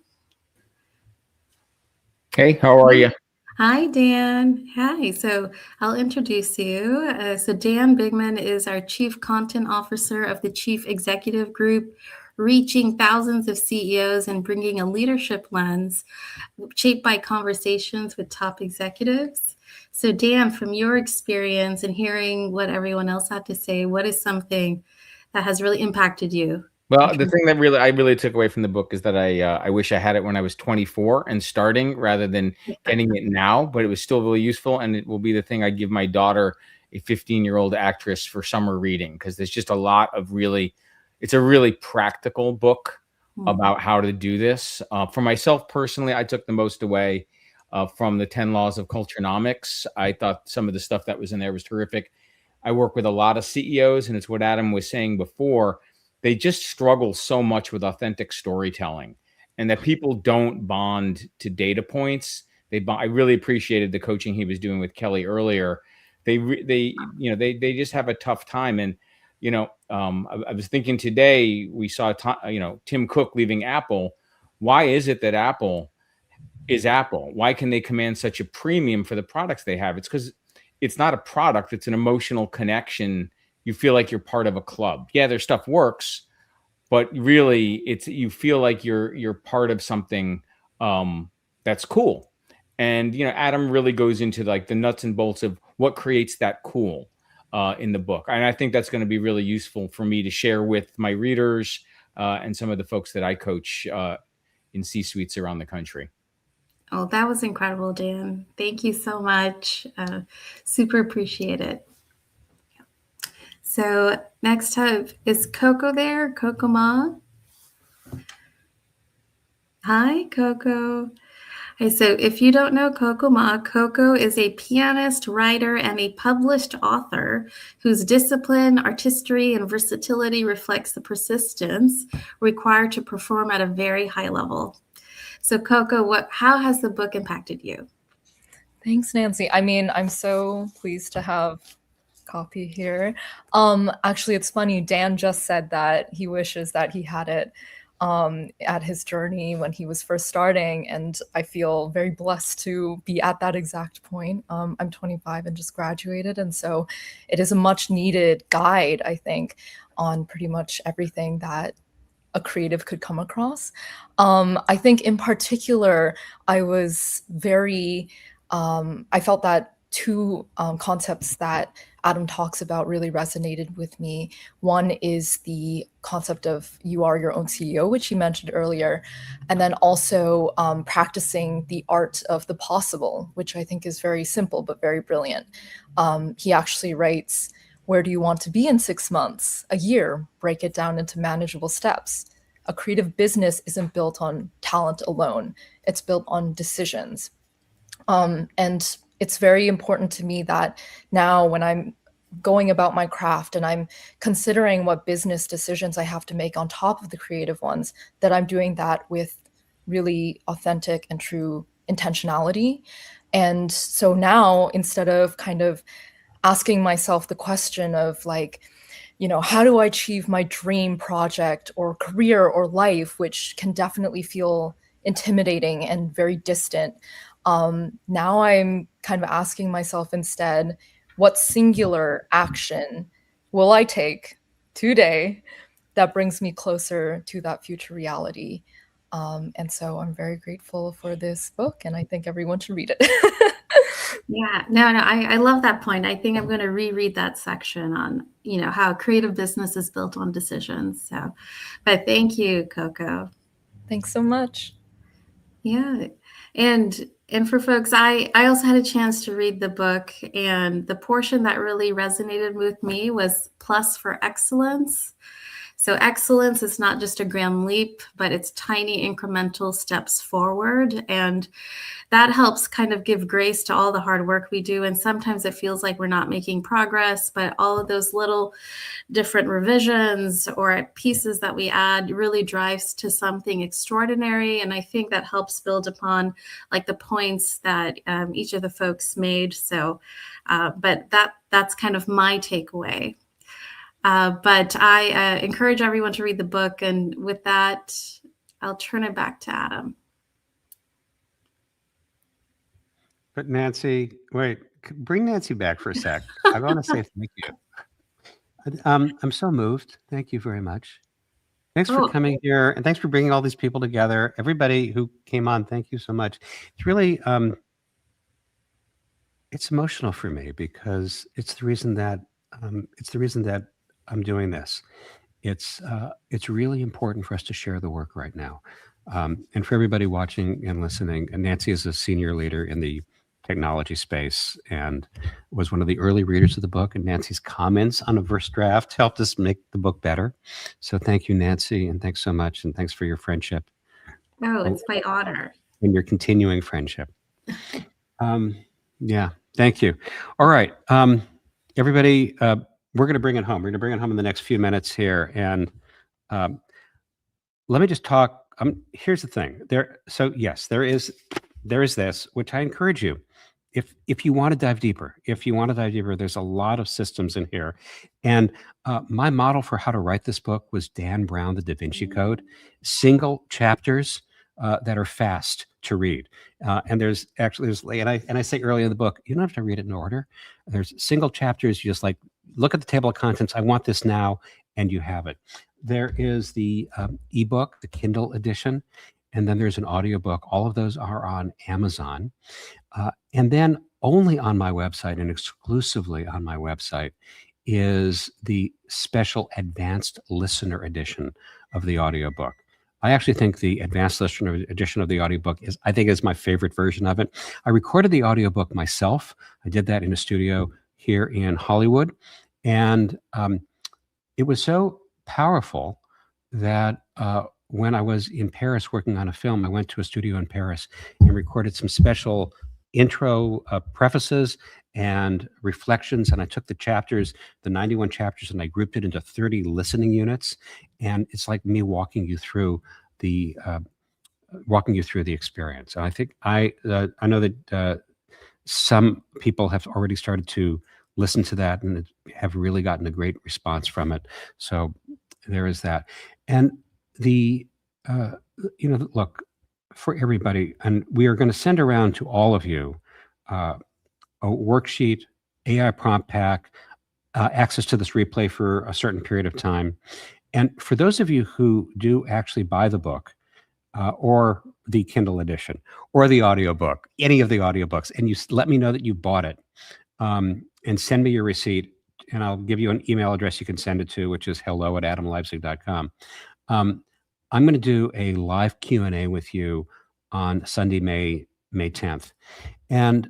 Hey, how are you? Hi, Dan. Hi. So I'll introduce you. So Dan Bigman is our Chief Content Officer of the Chief Executive Group, reaching thousands of CEOs and bringing a leadership lens shaped by conversations with top executives. So Dan, from your experience and hearing what everyone else had to say, what is something that has really impacted you? Well, the thing that I really took away from the book is that I wish I had it when I was 24 and starting rather than getting it now, but it was still really useful, and it will be the thing I give my daughter, a 15-year-old actress, for summer reading, because there's just a lot of it's a really practical book about how to do this. For myself personally, I took the most away from the 10 Laws of Culturenomics. I thought some of the stuff that was in there was terrific. I work with a lot of CEOs, and it's what Adam was saying before. They just struggle so much with authentic storytelling, and that people don't bond to data points. I really appreciated the coaching he was doing with Kelly earlier. They just have a tough time. And, I was thinking today, we saw, Tim Cook leaving Apple. Why is it that Apple is Apple? Why can they command such a premium for the products they have? It's because it's not a product. It's an emotional connection. You feel like you're part of a club. Yeah, their stuff works, but really you feel like you're part of something that's cool. And Adam really goes into like the nuts and bolts of what creates that cool in the book. And I think that's going to be really useful for me to share with my readers and some of the folks that I coach in C-suites around the country. Oh, that was incredible, Dan. Thank you so much. Super appreciate it. So next up, is Coco there? Coco Ma? Hi, Coco. Okay, so if you don't know Coco Ma, Coco is a pianist, writer, and a published author whose discipline, artistry, and versatility reflects the persistence required to perform at a very high level. So Coco, how has the book impacted you? Thanks, Nancy. I mean, I'm so pleased to have a copy here. Actually, it's funny. Dan just said that he wishes that he had it at his journey when he was first starting, and I feel very blessed to be at that exact point. I'm 25 and just graduated, and so it is a much needed guide, I think, on pretty much everything that a creative could come across. I think in particular, I was I felt that two concepts that Adam talks about really resonated with me. One is the concept of you are your own CEO, which he mentioned earlier, and then also practicing the art of the possible, which I think is very simple but very brilliant. He actually writes, where do you want to be in 6 months, a year? Break it down into manageable steps. A creative business isn't built on talent alone. It's built on decisions. And it's very important to me that now when I'm going about my craft and I'm considering what business decisions I have to make on top of the creative ones, that I'm doing that with really authentic and true intentionality. And so now, instead of kind of asking myself the question of like, how do I achieve my dream project or career or life, which can definitely feel intimidating and very distant. Now I'm kind of asking myself instead, what singular action will I take today that brings me closer to that future reality? And so I'm very grateful for this book, and I think everyone should read it. Yeah, no, I love that point. I think I'm going to reread that section on, how creative business is built on decisions. So, but thank you, Coco. Thanks so much. Yeah. And for folks, I also had a chance to read the book, and the portion that really resonated with me was Plus for Excellence. So excellence is not just a grand leap, but it's tiny incremental steps forward. And that helps kind of give grace to all the hard work we do. And sometimes it feels like we're not making progress, but all of those little different revisions or pieces that we add really drives to something extraordinary. And I think that helps build upon like the points that each of the folks made. So, but that's kind of my takeaway. But I encourage everyone to read the book. And with that, I'll turn it back to Adam. But Nancy, wait, bring Nancy back for a sec. I want to say thank you. I'm so moved. Thank you very much. Thanks for coming here, and thanks for bringing all these people together. Everybody who came on, thank you so much. It's really, it's emotional for me because it's the reason that I'm doing this. It's really important for us to share the work right now, and for everybody watching and listening. And Nancy is a senior leader in the technology space and was one of the early readers of the book, and Nancy's comments on a first draft helped us make the book better. So thank you, Nancy, and thanks so much, and thanks for your friendship. Oh, it's my honor. And your continuing friendship. Yeah, thank you. All right, everybody, we're going to bring it home. We're going to bring it home in the next few minutes here, and let me just talk. Here's the thing. So yes, there is this, which I encourage you. If you want to dive deeper, there's a lot of systems in here. And my model for how to write this book was Dan Brown, The Da Vinci Code, single chapters that are fast to read. And there's and I say early in the book, you don't have to read it in order. There's single chapters. You just like look at the table of contents. I want this now, and you have it. There is the ebook, the Kindle edition, and then there's an audiobook. All of those are on Amazon. And then only on my website and exclusively on my website is the special advanced listener edition of the audiobook. I actually think the advanced listener edition of the audiobook is my favorite version of it. I recorded the audiobook myself. I did that in a studio here in Hollywood. And it was so powerful that when I was in Paris working on a film, I went to a studio in Paris and recorded some special intro prefaces and reflections. And I took the chapters, the 91 chapters, and I grouped it into 30 listening units. And it's like me walking you through the experience. And I think I know that some people have already started to listen to that and have really gotten a great response from it. So there is that. And look, for everybody, and we are going to send around to all of you a worksheet, AI prompt pack, access to this replay for a certain period of time. And for those of you who do actually buy the book or the Kindle edition or the audiobook, any of the audiobooks, and you let me know that you bought it and send me your receipt, and I'll give you an email address you can send it to, which is hello@adamleipzig.com. I'm going to do a live Q&A with you on Sunday, May 10th. And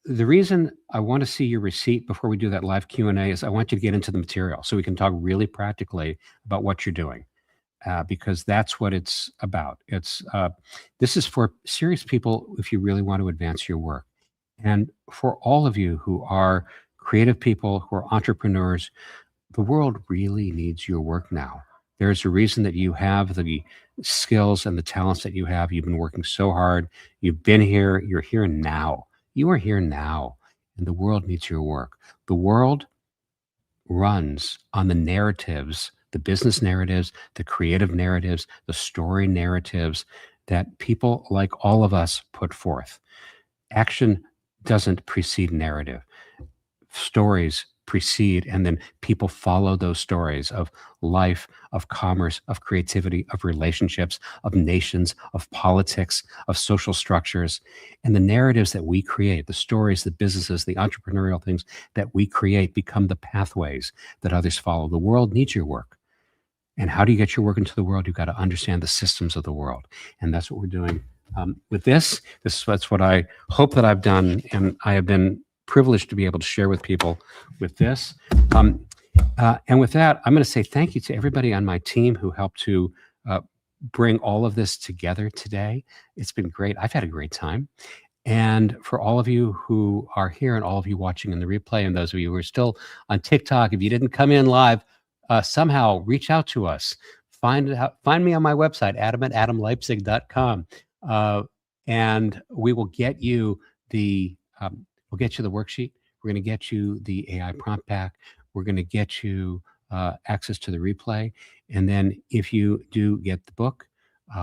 the reason I want to see your receipt before we do that live Q&A is I want you to get into the material so we can talk really practically about what you're doing, because that's what it's about. This is for serious people if you really want to advance your work. And for all of you who are creative people, who are entrepreneurs, the world really needs your work now. There's a reason that you have the skills and the talents that you have. You've been working so hard. You've been here. You're here now. You are here now. And the world needs your work. The world runs on the narratives, the business narratives, the creative narratives, the story narratives that people like all of us put forth. Action doesn't precede narrative. Stories precede, and then people follow those stories of life, of commerce, of creativity, of relationships, of nations, of politics, of social structures. And the narratives that we create, the stories, the businesses, the entrepreneurial things that we create become the pathways that others follow. The world needs your work. And how do you get your work into the world? You've got to understand the systems of the world. And that's what we're doing with this. That's what I hope that I've done. And I have been privileged to be able to share with people with this. And with that, I'm going to say thank you to everybody on my team who helped to bring all of this together today. It's been great. I've had a great time. And for all of you who are here and all of you watching in the replay, and those of you who are still on TikTok, if you didn't come in live, somehow reach out to us. Find me on my website, adam@adamleipzig.com. And we will get you the worksheet. We're going to get you the AI prompt pack. We're going to get you access to the replay. And then if you do get the book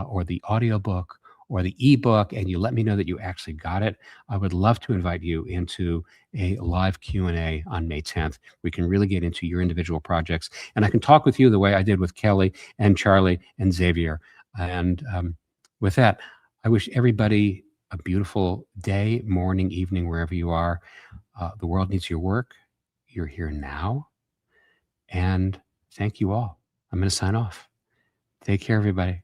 or the audio book or the ebook, and you let me know that you actually got it, I would love to invite you into a live Q&A on May 10th. We can really get into your individual projects, and I can talk with you the way I did with Kelly and Charlie and Xavier. And with that, I wish everybody a beautiful day, morning, evening, wherever you are. The world needs your work. You're here now. And thank you all. I'm going to sign off. Take care, everybody.